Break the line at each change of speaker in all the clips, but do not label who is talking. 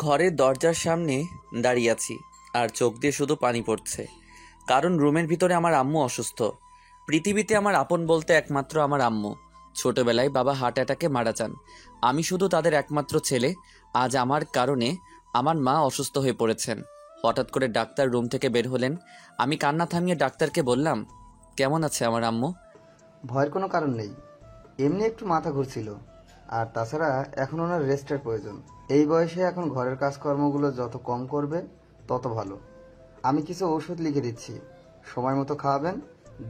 ঘরের দরজার সামনে দাঁড়িয়ে আছি আর চোখ দিয়ে শুধু পানি পড়ছে, কারণ রুমের ভিতরে আমার আম্মু অসুস্থ। পৃথিবীতে আমার আপন বলতে একমাত্র আমার আম্মু। ছোটবেলায় বাবা হার্ট অ্যাটাকে মারা যান। আমি শুধু তাদের একমাত্র ছেলে। আজ আমার কারণে আমার মা অসুস্থ হয়ে পড়েছেন। হঠাৎ করে ডাক্তার রুম থেকে বের হলেন। আমি কান্না থামিয়ে ডাক্তারকে বললাম, কেমন আছে আমার আম্মু?
ভয়ের কোনো কারণ নেই, এমনি একটু মাথা ঘুরছিল। আর তাছাড়া এখন ওনার রেস্টের প্রয়োজন। এই বয়সে এখন ঘরের কাজকর্মগুলো যত কম করবে তত ভালো। আমি কিছু ওষুধ লিখে দিচ্ছি, সময় মতো খাওয়াবেন,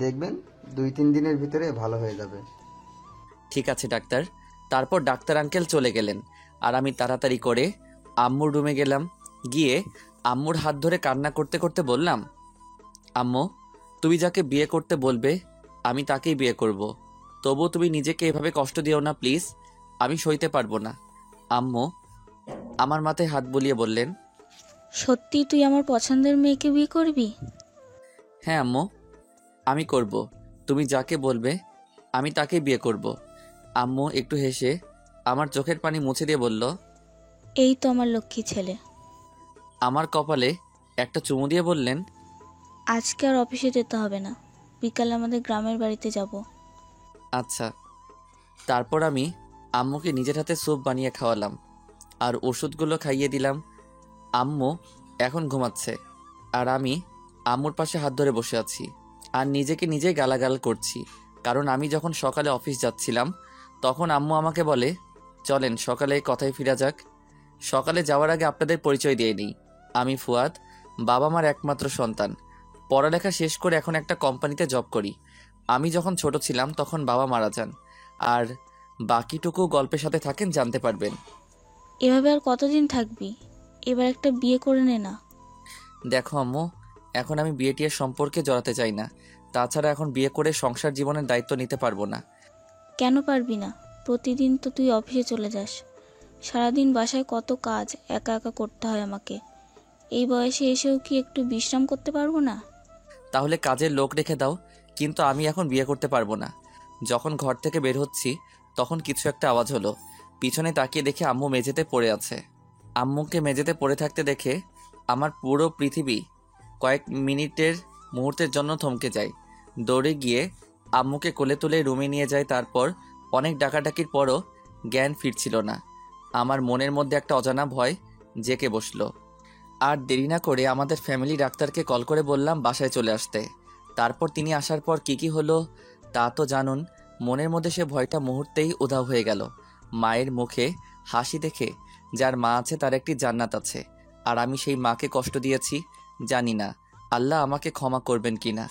দেখবেন 2-3 দিনের ভিতরে ভালো হয়ে যাবে।
ঠিক আছে ডাক্তার। তারপর ডাক্তার আঙ্কেল চলে গেলেন আর আমি তাড়াতাড়ি করে আম্মুর রুমে গেলাম। গিয়ে আম্মুর হাত ধরে কান্না করতে করতে বললাম, আম্মু, তুমি যাকে বিয়ে করতে বলবে আমি তাকেই বিয়ে করব। তবু তুমি নিজেকে এভাবে কষ্ট দিও না প্লিজ, আমি সইতে পারবো না। আম্মু আমার মাথায় হাত বুলিয়ে বললেন,
সত্যি তুই আমার পছন্দের মেয়েকে বিয়ে করবি?
হ্যাঁ আম্মু, আমি করব। তুমি যাকে বলবে আমি তাকেই বিয়ে করব। আম্মু একটু হেসে আমার চোখের পানি মুছে দিয়ে বলল,
এই তো আমার লক্ষ্মী ছেলে।
আমার কপালে একটা চুমু দিয়ে বললেন,
আজকে আর অফিসে যেতে হবে না, বিকালে আমাদের গ্রামের বাড়িতে যাব।
আচ্ছা। তারপর আমি আম্মুকে নিজের হাতে স্যুপ বানিয়ে খাওয়ালাম আর ওষুধগুলো খাইয়ে দিলাম। আম্মু এখন ঘুমাচ্ছে আর আমি আম্মুর পাশে হাত ধরে বসে আছি আর নিজেকে নিজে গালাগাল করছি, কারণ আমি যখন সকালে অফিস যাচ্ছিলাম তখন আম্মু আমাকে বলে, চলেন সকালে কথায় ফিরা যাক। সকালে যাওয়ার আগে আপনাদের পরিচয় দিয়ে নিই। আমি ফুয়াদ, বাবা মার একমাত্র সন্তান। পড়ালেখা শেষ করে এখন একটা কোম্পানিতে জব করি। আমি যখন ছোট ছিলাম তখন বাবা মারা যান। আর বাকিটুকু গল্পের সাথে থাকেন, জানতে পারবেন।
এভাবে আর কতদিন থাকবি? এবার একটা বিয়ে করে নে না।
দেখো আম্মু, এখন আমি বিয়ে টিয়ের সম্পর্কে জড়াতে চাই না। তাছাড়া এখন বিয়ে করে সংসার জীবনের দায়িত্ব নিতে পারবো না।
কেন পারবি না? প্রতিদিন তো তুই অফিসে চলে যাস, সারাদিন বাসায় কত কাজ একা একা করতে হয় আমাকে। এই বয়সে এসেও কি একটু বিশ্রাম করতে পারবো না?
তাহলে কাজের লোক রেখে দাও, কিন্তু আমি এখন বিয়ে করতে পারবো না। যখন ঘর থেকে বের হচ্ছি তখন কিছু একটা আওয়াজ হলো। পিছনে তাকিয়ে দেখে আম্মু মেঝেতে পড়ে আছে। আম্মুকে মেঝেতে পড়ে থাকতে দেখে আমার পুরো পৃথিবী কয়েক মুহূর্তের জন্য থমকে যায়। দৌড়ে গিয়ে আম্মুকে কোলে তুলে রুমে নিয়ে যায়। তারপর অনেক ডাকাডাকির পরও জ্ঞান ফিরছিল না। আমার মনের মধ্যে একটা অজানা ভয় জেঁকে বসলো। আর দেরি না করে আমাদের ফ্যামিলি ডাক্তারকে কল করে বললাম বাসায় চলে আসতে। তারপর তিনি আসার পর কি হলো তা তো জানুন। মনের মধ্যে সে ভয়টা মুহূর্তেই উধাও হয়ে গেল। মায়ের মুখে হাসি দেখে যার মা আছে তার একটি জান্নাত আছে, আর আমি সেই মাকে কষ্ট দিয়েছি। জানি না আল্লাহ আমাকে ক্ষমা করবেন কিনা।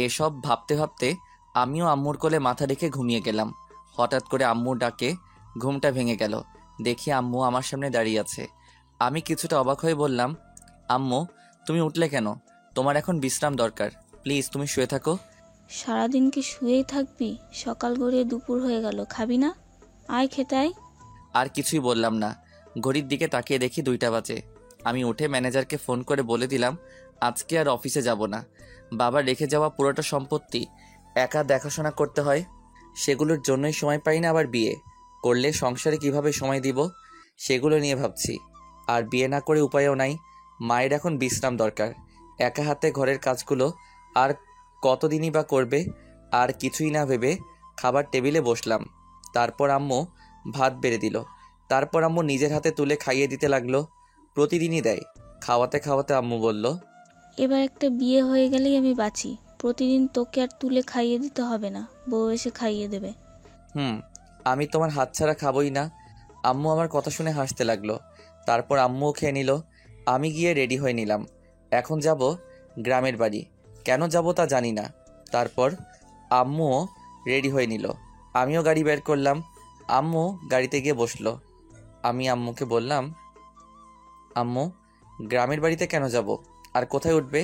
এসব ভাবতে ভাবতে আমিও আম্মুর কোলে মাথা রেখে ঘুমিয়ে গেলাম। হঠাৎ করে আম্মুর ডাকে ঘুমটা ভেঙে গেল। দেখি আম্মু আমার সামনে দাঁড়িয়ে আছে। আমি কিছুটা অবাক হয়ে বললাম, আম্মু, তুমি উঠলে কেন? তোমার এখন বিশ্রাম দরকার, প্লিজ তুমি শুয়ে থাকো।
সারাদিন কি শুয়েই থাকবি? সকাল গড়িয়ে দুপুর হয়ে গেল, খাবি না? আয় খেতে আয়।
আর কিছুই বললাম না। ঘড়ির দিকে তাকিয়ে দেখি 2টা বাজে। আমি উঠে ম্যানেজারকে ফোন করে বলে দিলাম আজকে আর অফিসে যাব না। বাবা রেখে যাওয়া পুরোটা সম্পত্তি একা দেখাশোনা করতে হয়, সেগুলোর জন্যই সময় পাই না। আবার বিয়ে করলে সংসারে কিভাবে সময় দিব সেগুলো নিয়ে ভাবছি। আর বিয়ে না করে উপায়ও নাই। মায়ের এখন বিশ্রাম দরকার। একা হাতে ঘরের কাজগুলো আর কতদিনই বা করবে। আর কিছুই না ভেবে খাবার টেবিলে বসলাম। তারপর আম্মু ভাত বেড়ে দিল। তারপর আম্মু নিজের হাতে তুলে খাইয়ে দিতে লাগলো। প্রতিদিনই দেয়। খাওয়াতে খাওয়াতে আম্মু বলল,
এবার একটা বিয়ে হয়ে গেলেই আমি বাঁচি। প্রতিদিন তোকে আর তুলে খাইয়ে দিতে হবে না, বউ এসে খাইয়ে দেবে।
আমি তোমার হাত ছাড়া খাবই না। আম্মু আমার কথা শুনে হাসতে লাগলো। তারপর আম্মুও খেয়ে নিল। আমি গিয়ে রেডি হয়ে নিলাম। এখন যাব গ্রামের বাড়ি। কেন যাব তা জানি না। তারপর আম্মুও রেডি হয়ে নিল। আমিও গাড়ি বের করলাম। আম্মু গাড়িতে গিয়ে বসলো। আমি আম্মুকে বললাম, আম্মু, গ্রামের বাড়িতে কেন যাব আর কোথায় উঠবে?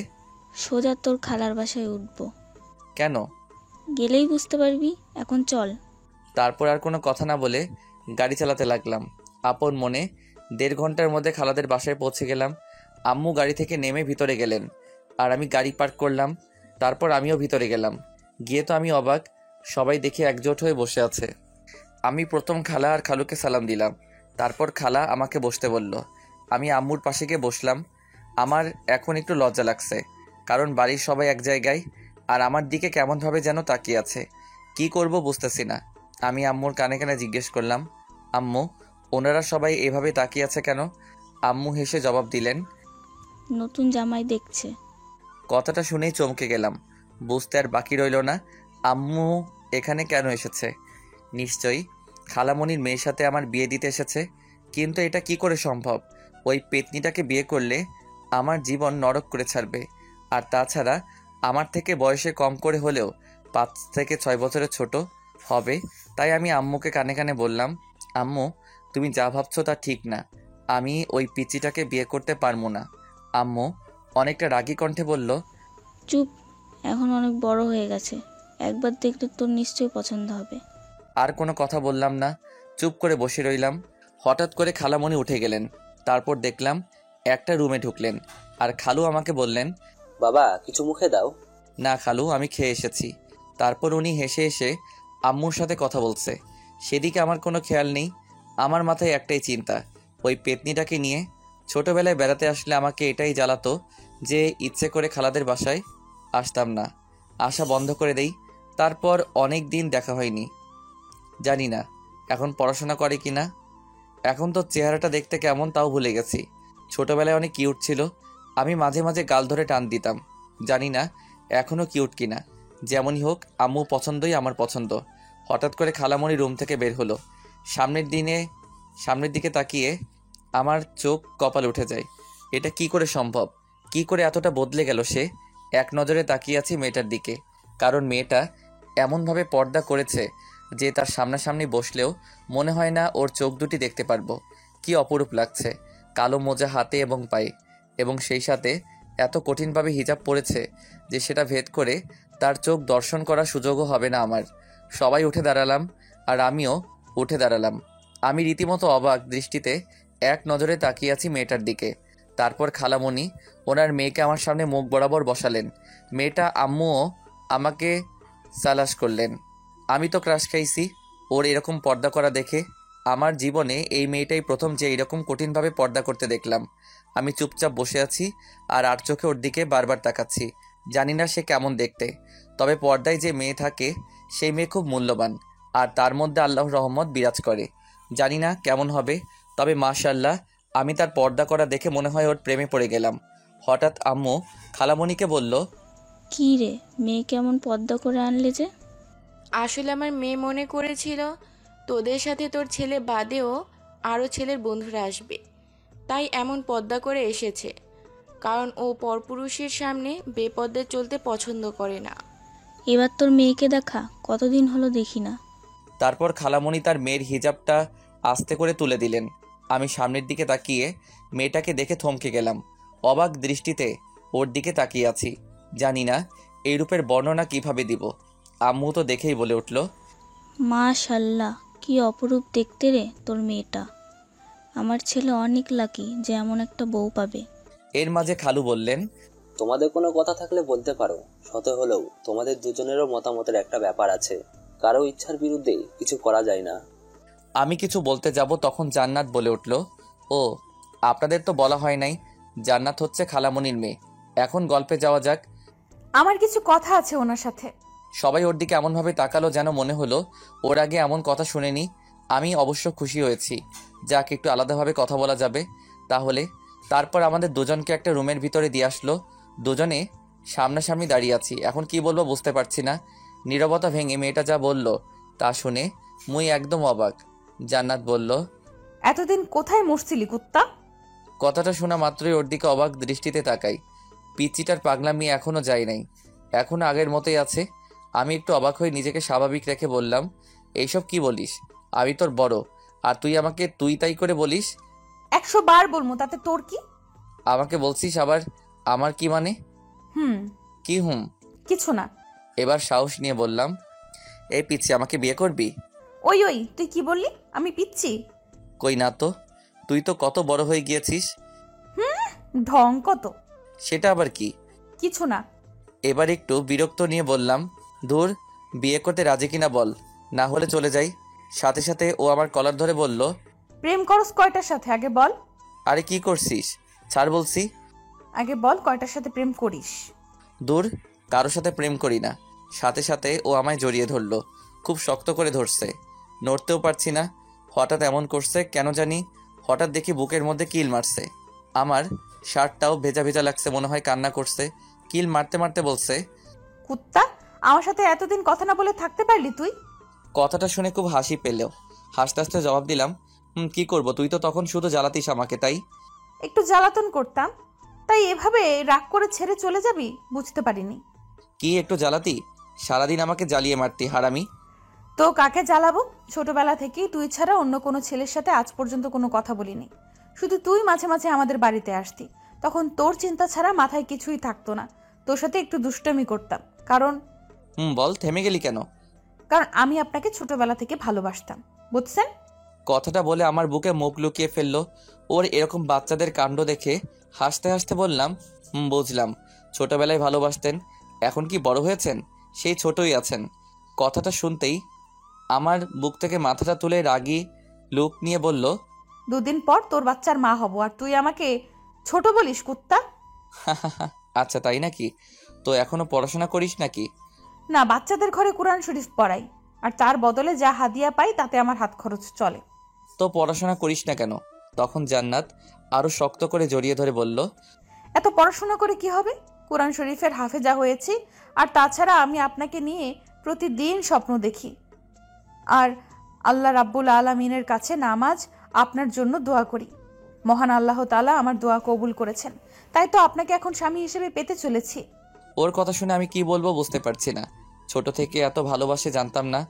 সোজা তোর খালার বাসায় উঠবো।
কেন?
গেলেই বুঝতে পারবি, এখন চল।
তারপর আর কোনো কথা না বলে গাড়ি চালাতে লাগলাম আপন মনে। 1.5 ঘন্টার মধ্যে খালাদের বাসায় পৌঁছে গেলাম। আম্মু গাড়ি থেকে নেমে ভিতরে গেলেন আর আমি গাড়ি পার্ক করলাম। তারপর আমিও ভিতরে গেলাম। গিয়ে তো আমি অবাক, সবাই দেখে একজোট হয়ে বসে আছে। আমি প্রথম খালা আর খালুকে সালাম দিলাম। তারপর খালা আমাকে বসতে বলল। আমি আম্মুর পাশে গিয়ে বসলাম। আমার এখন একটু লজ্জা লাগছে, কারণ বাড়ির সবাই এক জায়গায় আর আমার দিকে কেমনভাবে যেন তাকিয়ে আছে। কি করব বুঝতেছি না। আমি আম্মুর কানে কানে জিজ্ঞেস করলাম, আম্মু, ওনারা সবাই এভাবে তাকিয়ে আছে কেন? আম্মু হেসে জবাব দিলেন।
নতুন জামাই দেখছে।
কথাটা শুনেই চমকে গেলাম। বুঝতে আর বাকি রইল না আম্মু এখানে কেন এসেছে। নিশ্চয়ই খালামণির মেয়ের সাথে আমার বিয়ে দিতে এসেছে। কিন্তু এটা কি করে সম্ভব? ওই পেতনিটাকে বিয়ে করলে আমার জীবন নরক করে ছাড়বে। আর তাছাড়া আমার থেকে বয়সে কম করে হলেও 5 থেকে 6 বছরের ছোট হবে। তাই আমি আম্মুকে কানে কানে বললাম, আম্মু, তুমি যা ভাবছো তা ঠিক না। আমি ওই পিচিটাকে বিয়ে করতে পারবো না। আম্মু অনেকটা রাগী কণ্ঠে বলল,
চুপ, এখন অনেক বড় হয়ে গেছে, একবার দেখলে তোর নিশ্চয়ই পছন্দ হবে।
আর কোনো কথা বললাম না, চুপ করে বসে রইলাম। হঠাৎ করে খালামণি উঠে গেলেন। তারপর দেখলাম একটা রুমে ঢুকলেন আর খালু আমাকে বললেন,
বাবা কিছু মুখে দাও।
না খালু, আমি খেয়ে এসেছি। তারপর উনি হেসে এসে আম্মুর সাথে কথা বলছে। সেদিকে আমার কোনো খেয়াল নেই। আমার মাথায় একটাই চিন্তা, ওই পেতনিটাকে নিয়ে। ছোটবেলায় বেড়াতে আসলে আমাকে এটাই জ্বালাতো যে ইচ্ছে করে খালাদের বাসায় আসতাম না, আসা বন্ধ করে দেই। তারপর অনেক দিন দেখা হয়নি। জানি না এখন পড়াশোনা করে কি না। এখন তো চেহারাটা দেখতে কেমন তাও ভুলে গেছি। ছোটবেলায় অনেক কিউট ছিল। আমি মাঝে মাঝে গাল ধরে টান দিতাম। জানি না এখনও কিউট কিনা। যেমনই হোক, আম্মু পছন্দই আমার পছন্দ। হঠাৎ করে খালামণি রুম থেকে বের হলো। সামনের দিকে তাকিয়ে আমার চোখ কপালে উঠে যায়। এটা কি করে সম্ভব? কি করে এতটা বদলে গেল সে? এক নজরে তাকিয়ে আছি মেয়েটার দিকে, কারণ মেয়েটা এমনভাবে পর্দা করেছে যে তার সামনাসামনি বসলেও মনে হয় না ওর চোখ দুটি দেখতে পারবো। কি অপরূপ লাগছে, কালো মোজা হাতে এবং পায়ে, এবং সেই সাথে এত কঠিনভাবে হিজাব পড়েছে যে সেটা ভেদ করে তার চোখ দর্শন করার সুযোগও হবে না আমার। সবাই উঠে দাঁড়ালাম আর আমিও উঠে দাঁড়ালাম। আমি রীতিমতো অবাক দৃষ্টিতে এক নজরে তাকিয়ে আছি মেয়েটার দিকে। তারপর খালামণি ওনার মেয়েকে আমার সামনে মুখ বরাবর বসালেন। মেয়েটা আম্মুও আমাকে সালাশ করলেন। আমি তো ক্রাশ খাইছি ওর এরকম পর্দা করা দেখে। আমার জীবনে এই মেয়েটাই প্রথম যে এরকম কঠিনভাবে পর্দা করতে দেখলাম। আমি চুপচাপ বসে আছি আর চোখে ওর দিকে বারবার তাকাচ্ছি। জানি না সে কেমন দেখতে, তবে পর্দায় যে মেয়ে থাকে সেই মেয়ে খুব মূল্যবান, আর তার মধ্যে আল্লাহর রহমত বিরাজ করে। জানি না কেমন হবে, তবে মাশাআল্লাহ আমি তার পর্দা করা দেখে মনে হয় ওর প্রেমে পড়ে গেলাম। হঠাৎ আম্মু খালামণিকে বলল,
কী রে, মেয়ে কেমন পর্দা করে আনলে যে?
আসলে আমার মেয়ে মনে করেছিল তোদের সাথে তোর ছেলে বাদেও আরও ছেলের বন্ধুরা আসবে, তাই এমন পর্দা করে এসেছে, কারণ ও পরপুরুষের সামনে বেপর্দায় চলতে পছন্দ করে না।
এবার তোর মেয়েকে দেখা, কতদিন হলো দেখি না।
তারপর খালামণি তার মেয়ের হিজাবটা আস্তে করে তুলে দিলেন। আমি সামনের দিকে তাকিয়ে মেয়েটাকে দেখে থমকে গেলাম। অবাক দৃষ্টিতে ওর দিকে তাকিয়ে আছি। জানি না এই রূপের বর্ণনা কিভাবে দিব। আম্মু তো দেখেই বলে উঠল,
মাশাল্লাহ, কি অপরূপ দেখতে রে তোর মেয়েটা। আমার ছেলে অনেক লাকি যে এমন একটা বউ পাবে।
এর মাঝে খালু বললেন,
তোমাদের কোনো কথা থাকলে বলতে পারো। শত হলেও তোমাদের দুজনেরও মতামতের একটা ব্যাপার আছে, কারো ইচ্ছার বিরুদ্ধে কিছু করা যায় না।
আমি কিছু বলতে যাব তখন জান্নাত বলে উঠল, ও আপনাদের তো বলা হয় নাই, জান্নাত হচ্ছে খালামণির মেয়ে। এখন গল্পে যাওয়া যাক।
আমার কিছু কথা আছে ওনার সাথে।
সবাই ওর দিকে এমনভাবে তাকালো যেন মনে হলো ওর আগে এমন কথা শুনেনি। আমি অবশ্য খুশি হয়েছি, যাক একটু আলাদাভাবে কথা বলা যাবে তাহলে। তারপর আমাদের দুজনকে একটা রুমের ভিতরে দিয়ে আসলো। দুজনে সামনাসামনি দাঁড়িয়ে আছি। এখন কি বলবো বুঝতে পারছি না। নীরবতা ভেঙে মেয়েটা যা বলল তা শুনে মুই একদম অবাক। জান্নাত বলল,
এতদিন কোথায় মরছিলি কুত্তা?
কথাটা শোনা মাত্রই ওর দিকে অবাক দৃষ্টিতে তাকাই। পিচ্চিটার পাগলামি এখনও যায় নাই, এখনও আগের মতোই আছে। আমি একটু অবাক হয়ে নিজেকে স্বাভাবিক রেখে বললাম, এইসব কি বলিস? আমি তোর বড়, আর তুই আমাকে তুই তাই করে বলিস?
100 বার বলবো, তাতে তোর কি?
আমাকে বলছিস আবার আমার কি মানে?
হুম,
কি হুম?
কিছু না।
এবার সাহস নিয়ে বললাম, এই পিচ্ছি আমাকে বিয়ে করবি?
ওই ওই, তুই কি বললি? আমি পিচ্ছি?
কই না তো, তুই তো কত বড় হয়ে গিয়েছিস।
ঢং কত।
সেটা আবার কি?
কিছু না।
এবার একটু বিরক্ত নিয়ে বললাম, ধুর, বিয়ে করতে রাজি কিনা বল, না হলে চলে যাই। সাথে সাথে ও আমার কলার ধরে বলল,
প্রেম করস কয়টার সাথে আগে বল?
আরে কি করছিস? ছাড় বলছি।
আগে বল কয়টার সাথে প্রেম করিস?
দূর, কারোর সাথে প্রেম করি না। সাথে সাথে ও আমায় জড়িয়ে ধরলো, খুব শক্ত করে ধরছে। নড়তেও পারছি না। হঠাৎ এমন করছে কেন জানি। হঠাৎ দেখি বুকের মধ্যে কিল মারছে। আমার শার্টটাও ভেজা ভেজা লাগছে, মনে হয় কান্না করছে। কিল মারতে মারতে বলছে।
কুত্তা, আমার সাথে এতদিন কথা না বলে থাকতে পারলি তুই?
কথাটা শুনে খুব হাসি পেল। হাসতে হাসতে জবাব দিলাম, কি করব, তুই তো তখন শুধু জ্বালাতিস আমাকে, তাই।
একটু জ্বালাতন করতাম, তাই এভাবে রাগ করে ছেড়ে চলে যাবি বুঝতে পারিনি।
কি একটু জ্বালাতি? সারাদিন আমাকে জ্বালিয়ে মারতি, হারামি।
তো কাকে জ্বালাবো? ছোটবেলা থেকেই তুই ছাড়া অন্য কোনো ছেলের সাথে আজ পর্যন্ত কোনো কথা বলিনি। শুধু তুই মাঝে মাঝে আমাদের বাড়িতে আসতি, তখন তোর চিন্তা ছাড়া মাথায় কিছুই থাকতো না। তোর সাথে একটু দুষ্টামি করতাম, কারণ
বল, থেমে গেলি কেন?
কারণ আমি আপনাকে ছোটবেলা থেকে ভালোবাসতাম, বুঝছেন?
কথাটা বলে আমার বুকে মুখ লুকিয়ে ফেললো। ওর এরকম বাচ্চাদের কাণ্ড দেখে হাসতে হাসতে বললাম, বুঝলাম, ছোটবেলায় ভালোবাসতেন, এখন কি বড় হয়েছেন, সেই ছোটই আছেন। কথাটা শুনতেই আমার বুক থেকে মাথাটা তুলে রাগী লুক নিয়ে বলল,
দুদিন পর তোর বাচ্চার মা হব, আর তুই আমাকে ছোট বলিস, কুত্তা?
আচ্ছা তাই নাকি? তো এখনো পড়াশোনা করিস নাকি?
না, বাচ্চাদের ঘরে কোরআন শরীফ পড়াই, আর তার বদলে যা হাদিয়া পাই তাতে আমার হাত খরচ চলে।
তো পড়াশোনা করিস না কেন? তখন জান্নাত আরো শক্ত করে জড়িয়ে ধরে বলল,
এত পড়াশোনা করে কি হবে? কোরআন শরীফের হাফেজা হয়েছি, আর তাছাড়া আমি আপনাকে নিয়ে প্রতিদিন স্বপ্ন দেখি, আর আল্লাহ রাব্বুল আলামিনের কাছে নামাজ আপনার জন্য দোয়া করি। মহান আল্লাহ তাআলা আমার দোয়া কবুল করেছেন, তাই তো আপনাকে এখন স্বামী হিসেবে পেতে চলেছি।
ওর কথা শুনে আমি কি বলবো বুঝতে পারছি না। ছোট থেকে এত ভালোবাসে জানতাম না,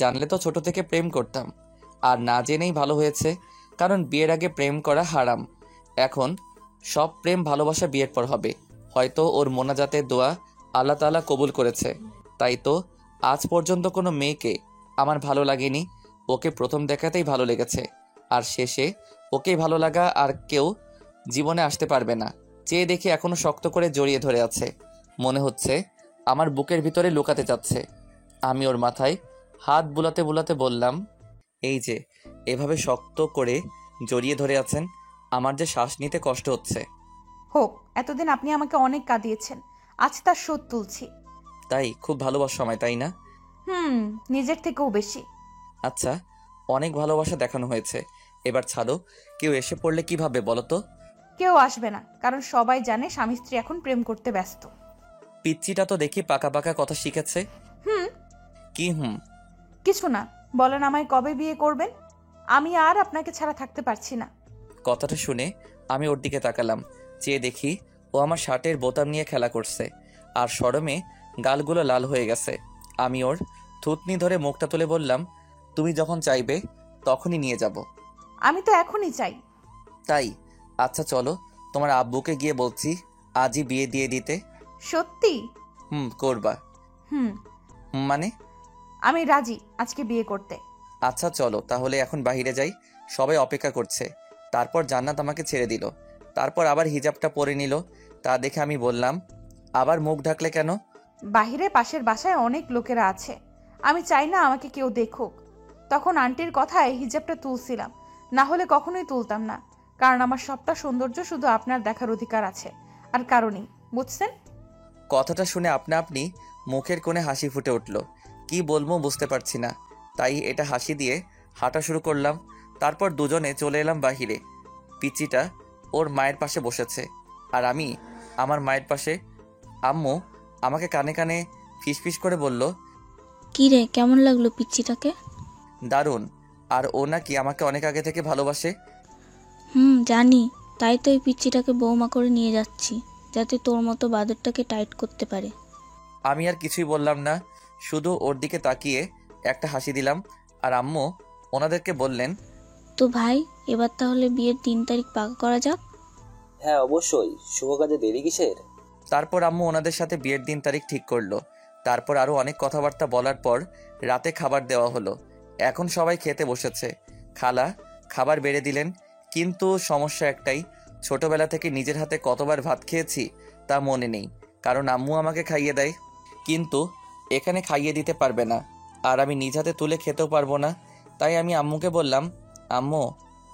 জানলে তো ছোট থেকে প্রেম করতাম। আর না জেনেই ভালো হয়েছে, কারণ বিয়ের আগে প্রেম করা হারাম। এখন সব প্রেম ভালোবাসা বিয়ের পর হবে। হয়তো ওর মোনাজাতের দোয়া আল্লাহ তাআলা কবুল করেছে। তাই তো আজ পর্যন্ত কোনো মেয়েকে আমার ভালো লাগেনি। ওকে প্রথম দেখাতেই ভালো লেগেছে, আর শেষে ওকেই ভালো লাগা আর কেউ জীবনে আসতে পারবে না। চেয়ে দেখি এখনো শক্ত করে জড়িয়ে ধরে আছে, মনে হচ্ছে আমার বুকের ভিতরে লুকাতে চাচ্ছে। আমি ওর মাথায় হাত বুলাতে বুলাতে বললাম, এই যে এভাবে শক্ত করে জড়িয়ে ধরে আছেন, আমার যে শ্বাস নিতে কষ্ট হচ্ছে।
হোক, এতদিন আপনি আমাকে অনেক কাঁদিয়েছেন, আজ তার শোধ তুলছি।
তাই খুব ভালোবাসো আমায়, তাই না?
নিজের থেকেও বেশি।
আচ্ছা, অনেক ভালোবাসা দেখানো হয়েছে, এবার ছাড়ো। কেউ এসে পড়লে কি ভাববে বলো তো?
কেউ আসবে না, কারণ সবাই জানে স্বামী স্ত্রী এখন প্রেম করতে ব্যস্ত।
পিচ্চিটা তো দেখি পাকা পাকা কথা শিখেছে। কি
কিছু না, বলেন আমায় কবে বিয়ে করবেন? আমি আর আপনাকে ছাড়া থাকতে পারছি না।
কথাটা শুনে আমি ওর দিকে তাকালাম। চেয়ে দেখি ও আমার শার্টের বোতাম নিয়ে খেলা করছে, আর শরমে গালগুলো লাল হয়ে গেছে। আমি ওর থুতনি ধরে মুখটা তুলে বললাম, তুমি যখন চাইবে তখনই নিয়ে যাব।
আমি তো এখনই চাই।
তাই? আচ্ছা চলো, তোমার আব্বুকে গিয়ে বলছি আজই বিয়ে দিয়ে দিতে।
সত্যি?
করবা?
হুম।
মানে?
আমি রাজি আজকে বিয়ে করতে।
আচ্ছা চলো তাহলে এখন বাইরে যাই, সবাই অপেক্ষা করছে। তারপর জান্নাত আমাকে ছেড়ে দিল, তারপর আবার হিজাবটা পরে নিল। তা দেখে আমি বললাম, আবার মুখ ঢাকলে কেন?
বাহিরে পাশের বাসায় অনেক লোকেরা আছে, আমি চাই না আমাকে কেউ দেখুক। তখন আন্টির কথায় হিজাবটা তুলছিলাম, না হলে কখনোই তুলতাম না, কারণ আমার সবটা সৌন্দর্য শুধু আপনার দেখার অধিকার আছে, আর কারণেই, বুঝছেন?
কথাটা শুনে আপনা আপনি মুখের কোণে হাসি ফুটে উঠল। কি বলবো বুঝতে পারছি না, তাই এটা হাসি দিয়ে হাঁটা শুরু করলাম। তারপর দুজনে চলে এলাম বাহিরে। পিচ্চিটা ওর মায়ের পাশে বসেছে, আর আমি আমার মায়ের পাশে। আম্মু আমাকে কানে কানে ফিসফিস করে বলল,
কি রে, কেমন লাগলো পিচ্চিটাকে?
দারুণ। আর ও নাকি আমাকে অনেক আগে থেকে ভালোবাসে।
জানি, তাই তো এই পিচ্চিটাকে বৌমা করে নিয়ে যাচ্ছি, যাতে তোর মতো বাদরটাকে টাইট করতে পারে।
আমি আর কিছুই বললাম না, শুধু ওর দিকে তাকিয়ে একটা হাসি দিলাম। আর আম্মু ওনাদেরকে বললেন,
তো ভাই, এবার তাহলে বিয়ের 3 তারিখ পাকা করা যাক।
হ্যাঁ অবশ্যই, শুভ কাজে দেরি কিসের?
তারপর আম্মু ওনাদের সাথে বিয়ের দিন তারিখ ঠিক করলো। তারপর আরো অনেক কথাবার্তা বলার পর রাতে খাবার দেওয়া হলো। এখন সবাই খেতে বসেছে। খালা খাবার বেড়ে দিলেন, কিন্তু সমস্যা একটাই, ছোটবেলা থেকে নিজের হাতে কতবার ভাত খেয়েছি তা মনে নেই, কারণ আম্মু আমাকে খাইয়ে দেয়। কিন্তু এখানে খাইয়ে দিতে পারবে না, আর আমি নিজ হাতে তুলে খেতেও পারবো না। তাই আমি আম্মুকে বললাম, আম্মু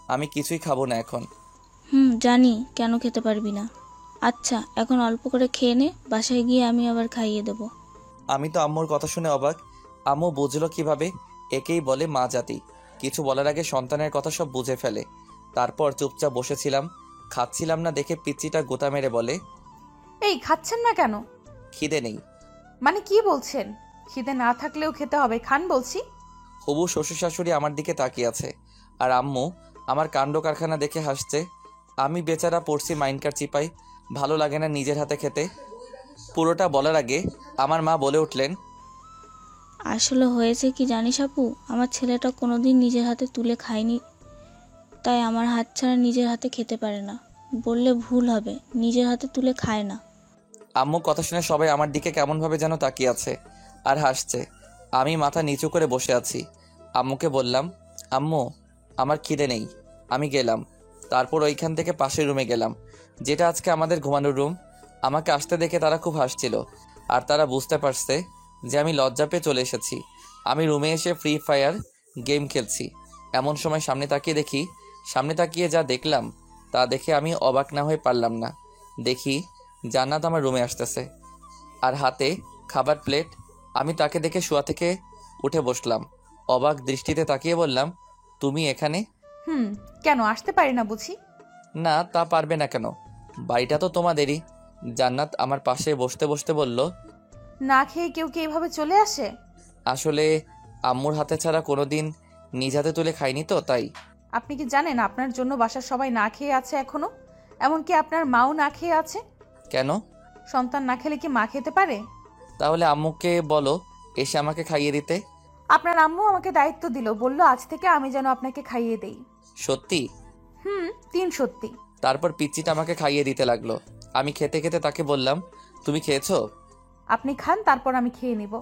আমি কিছুই খাবো না এখন।
জানি কেন খেতে পারবি না। আচ্ছা, এখন অল্প করে খেয়ে নে, বাসায় গিয়ে আমি আবার খাইয়ে দেবো।
আমি তো আম্মুর কথা শুনে অবাক। আম্মু বুঝলো কিভাবে? একেই বলে মা জাতি। কিছু বলার আগে সন্তানের কথা সব বুঝে ফেলে। তারপর চুপচাপ বসেছিলাম, খাচ্ছিলাম না দেখে পিচ্চিটা গোতা মেরে বলে,
এই খাচ্ছেন না কেন?
খিদে নেই।
মানে কি বলছেন? খিদে না থাকলেও খেতে হবে, খান বলছি।
হবু শ্বশুর শাশুড়ি আমার দিকে তাকিয়ে আছে, আর আম্মু আমার কাণ্ড কারখানা দেখে হাসছে। আমি বেচারা পড়ছি মাইনকার চিপাই, ভালো লাগে না নিজের হাতে খেতে। পুরোটা বলার আগে আমার মা বলে উঠলেন,
আসলে হয়েছে কি জানিস আপু, আমার ছেলেটা কোনোদিন নিজের হাতে তুলে খায়নি, তাই আমার হাত ছাড়া নিজের হাতে খেতে পারে না। বললে ভুল হবে, নিজের হাতে তুলে খায় না।
আম্মু কথা শুনে সবাই আমার দিকে কেমনভাবে যেন তাকিয়ে আছে আর হাসছে। আমি মাথা নিচু করে বসে আছি। আম্মুকে বললাম, আম্মু আমার খিদে নেই, আমি গেলাম। তারপর ওইখান থেকে পাশের রুমে গেলাম, যেটা আজকে আমাদের ঘুমানোর রুম। আমাকে আসতে দেখে তারা খুব হাসছিল, আর তারা বুঝতে পারছে যে আমি লজ্জা পেয়ে চলে এসেছি। আমি রুমে এসে ফ্রি ফায়ার গেম খেলছি। এমন সময় সামনে তাকিয়ে যা দেখলাম তা দেখে আমি অবাক না হয়ে পারলাম না। দেখি জান্নাত আমার রুমে আসতেছে, আর হাতে খাবার প্লেট। আমি তাকে দেখে শোয়া থেকে উঠে বসলাম, অবাক দৃষ্টিতে তাকিয়ে বললাম, তুমি এখানে?
কেন আসতে পারি না বুঝি?
না, তা পারবে না কেন, বাড়িটা তো তোমাদেরই। জান্নাত আমার পাশে বসতে বসতে বলল,
না খেয়ে কেউ কি এভাবে চলে আসে?
আসলে আম্মুর হাতে ছাড়া কোনোদিন নিজ হাতে তুলে খাইনি তো, তাই।
আপনি কি জানেন আপনার জন্য বাসার সবাই না খেয়ে আছে এখনো? এমনকি আপনার মাও না খেয়ে আছে।
কেন?
সন্তান না খেলে কি মা খেতে পারে?
তাহলে আম্মুকে বলো এসে আমাকে খাইয়ে দিতে।
আপনার আম্মু আমাকে দায়িত্ব দিল, বলল আজ থেকে আমি যেন আপনাকে খাইয়ে দেই।
সত্যি?
3 সত্যি।
তারপর পিচ্চিটা আমাকে খাইয়ে দিতে লাগলো। আমি খেতে খেতে তাকে বললাম, তুমি খেয়েছো?
আপনি খান, তারপর আমি খেয়ে নিব।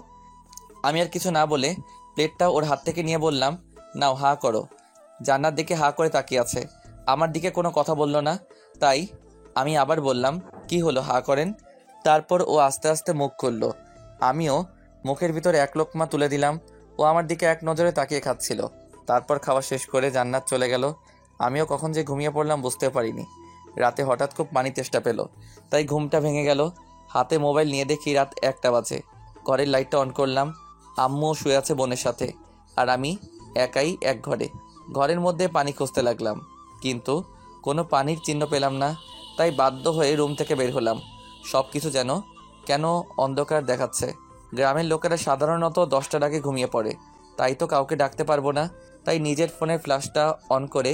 আমি আর কিছু না বলে প্লেটটা ওর হাত থেকে নিয়ে বললাম, নাও হা করো। জান্নাত দিকে হা করে তাকিয়ে আছে, আমার দিকে কোনো কথা বলল না। তাই আমি আবার বললাম, কি হলো, হা করেন। তারপর ও আস্তে আস্তে মুখ খুললো। আমিও মুখের ভিতরে এক লোকমা তুলে দিলাম। ও আমার দিকে এক নজরে তাকিয়ে খাচ্ছিল। তারপর খাওয়া শেষ করে জান্নাত চলে গেল। আমিও কখন যে ঘুমিয়ে পড়লাম বুঝতে পারিনি। রাতে হঠাৎ খুব পানি তেষ্টা পেল, তাই ঘুমটা ভেঙে গেল। হাতে মোবাইল নিয়ে দেখি রাত 1টা বাজে। ঘরের লাইটটা অন করলাম। আম্মুও শুয়ে আছে বোনের সাথে, আর আমি একাই এক ঘরে। ঘরের মধ্যে পানি খুঁজতে লাগলাম, কিন্তু কোনো পানির চিহ্ন পেলাম না। তাই বাধ্য হয়ে রুম থেকে বের হলাম। সব কিছু যেন কেন অন্ধকার দেখাচ্ছে। গ্রামের লোকেরা সাধারণত 10টার আগে ঘুমিয়ে পড়ে, তাই তো কাউকে ডাকতে পারবো না। তাই নিজের ফোনের ফ্ল্যাশটা অন করে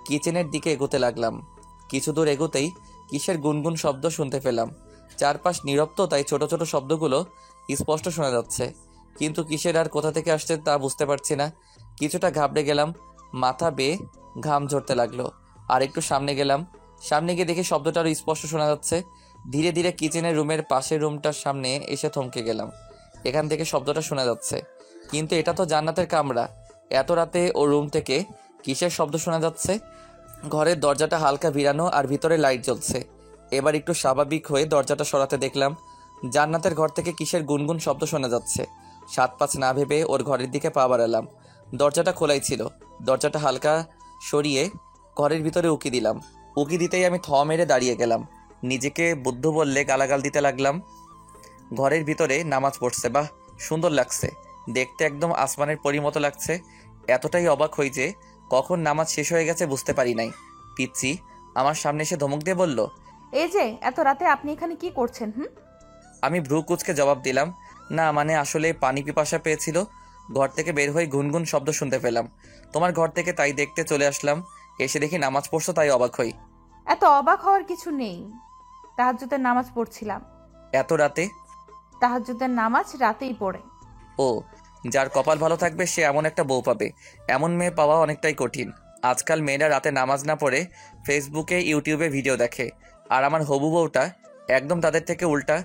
কিচেনের দিকে এগোতে লাগলাম। কিছু দূর এগোতেই কিসের গুনগুন শব্দ শুনতে পেলাম। চারপাশ নীরব, তো তাই ছোট ছোট শব্দগুলো স্পষ্ট শোনা যাচ্ছে, কিন্তু কিসের আর কোথা থেকে আসছে তা বুঝতে পারছি না। কিছুটা ঘাবড়ে গেলাম, মাথা বেয়ে ঘাম ঝরতে লাগলো। আর একটু সামনে গেলাম, সামনে গিয়ে দেখে শব্দটা আরও স্পষ্ট শোনা যাচ্ছে। ধীরে ধীরে কিচেনের রুমের পাশের রুমটার সামনে এসে থমকে গেলাম। এখান থেকে শব্দটা শোনা যাচ্ছে, কিন্তু এটা তো জান্নাতের কামরা। এত রাতে ও রুম থেকে কিসের শব্দ শোনা যাচ্ছে? ঘরের দরজাটা হালকা ভিড়ানো আর ভিতরে লাইট জ্বলছে। এবার একটু স্বাভাবিক হয়ে দরজাটা সরাতে দেখলাম জান্নাতের ঘর থেকে কিসের গুনগুন শব্দ শোনা যাচ্ছে। 7-5 না ভেবে ওর ঘরের দিকে পা বাড়ালাম। দরজাটা খোলাই ছিল। দরজাটা হালকা সরিয়ে ঘরের ভিতরে উকি দিলাম। উকি দিতেই আমি থ মেরে দাঁড়িয়ে গেলাম। নিজেকে বুদ্ধ বললে গালাগাল দিতে লাগলাম। ঘরের ভিতরে নামাজ পড়ছে, বাহ সুন্দর লাগছে দেখতে, একদম আসমানের পরী মতো লাগছে। এতটাই অবাক হই যে কখন নামাজ শেষ হয়ে গেছে বুঝতে পারি নাই। পিচ্চি আমার সামনে এসে ধমক দিয়ে বলল,
এই যে এত রাতে আপনি এখানে কি করছেন?
আমি ভ্রু কুচকে জবাব দিলাম, না মানে আসলে পানি পিপাসা পেয়েছিল। ঘর থেকে বের হয়ে গুনগুন শব্দ শুনতে পেলাম তোমার ঘর থেকে, তাই দেখতে চলে আসলাম। এসে দেখি নামাজ পড়ছো, তাই অবাক হই।
এত অবাক হওয়ার কিছু নেই, তাহাজ্জুদের নামাজ পড়ছিলাম।
এত রাতে?
তাহাজ্জুদের নামাজ রাতেই পড়ে।
ও, যার কপাল ভালো থাকবে সে এমন একটা বউ পাবে। এমন মেয়ে পাওয়া অনেকটাই কঠিন। আজকাল মেয়েরা রাতে নামাজ না পড়ে ফেসবুকে ইউটিউবে ভিডিও দেখে, আর আমার হবু বউটা একদম তাদের থেকে উল্টা।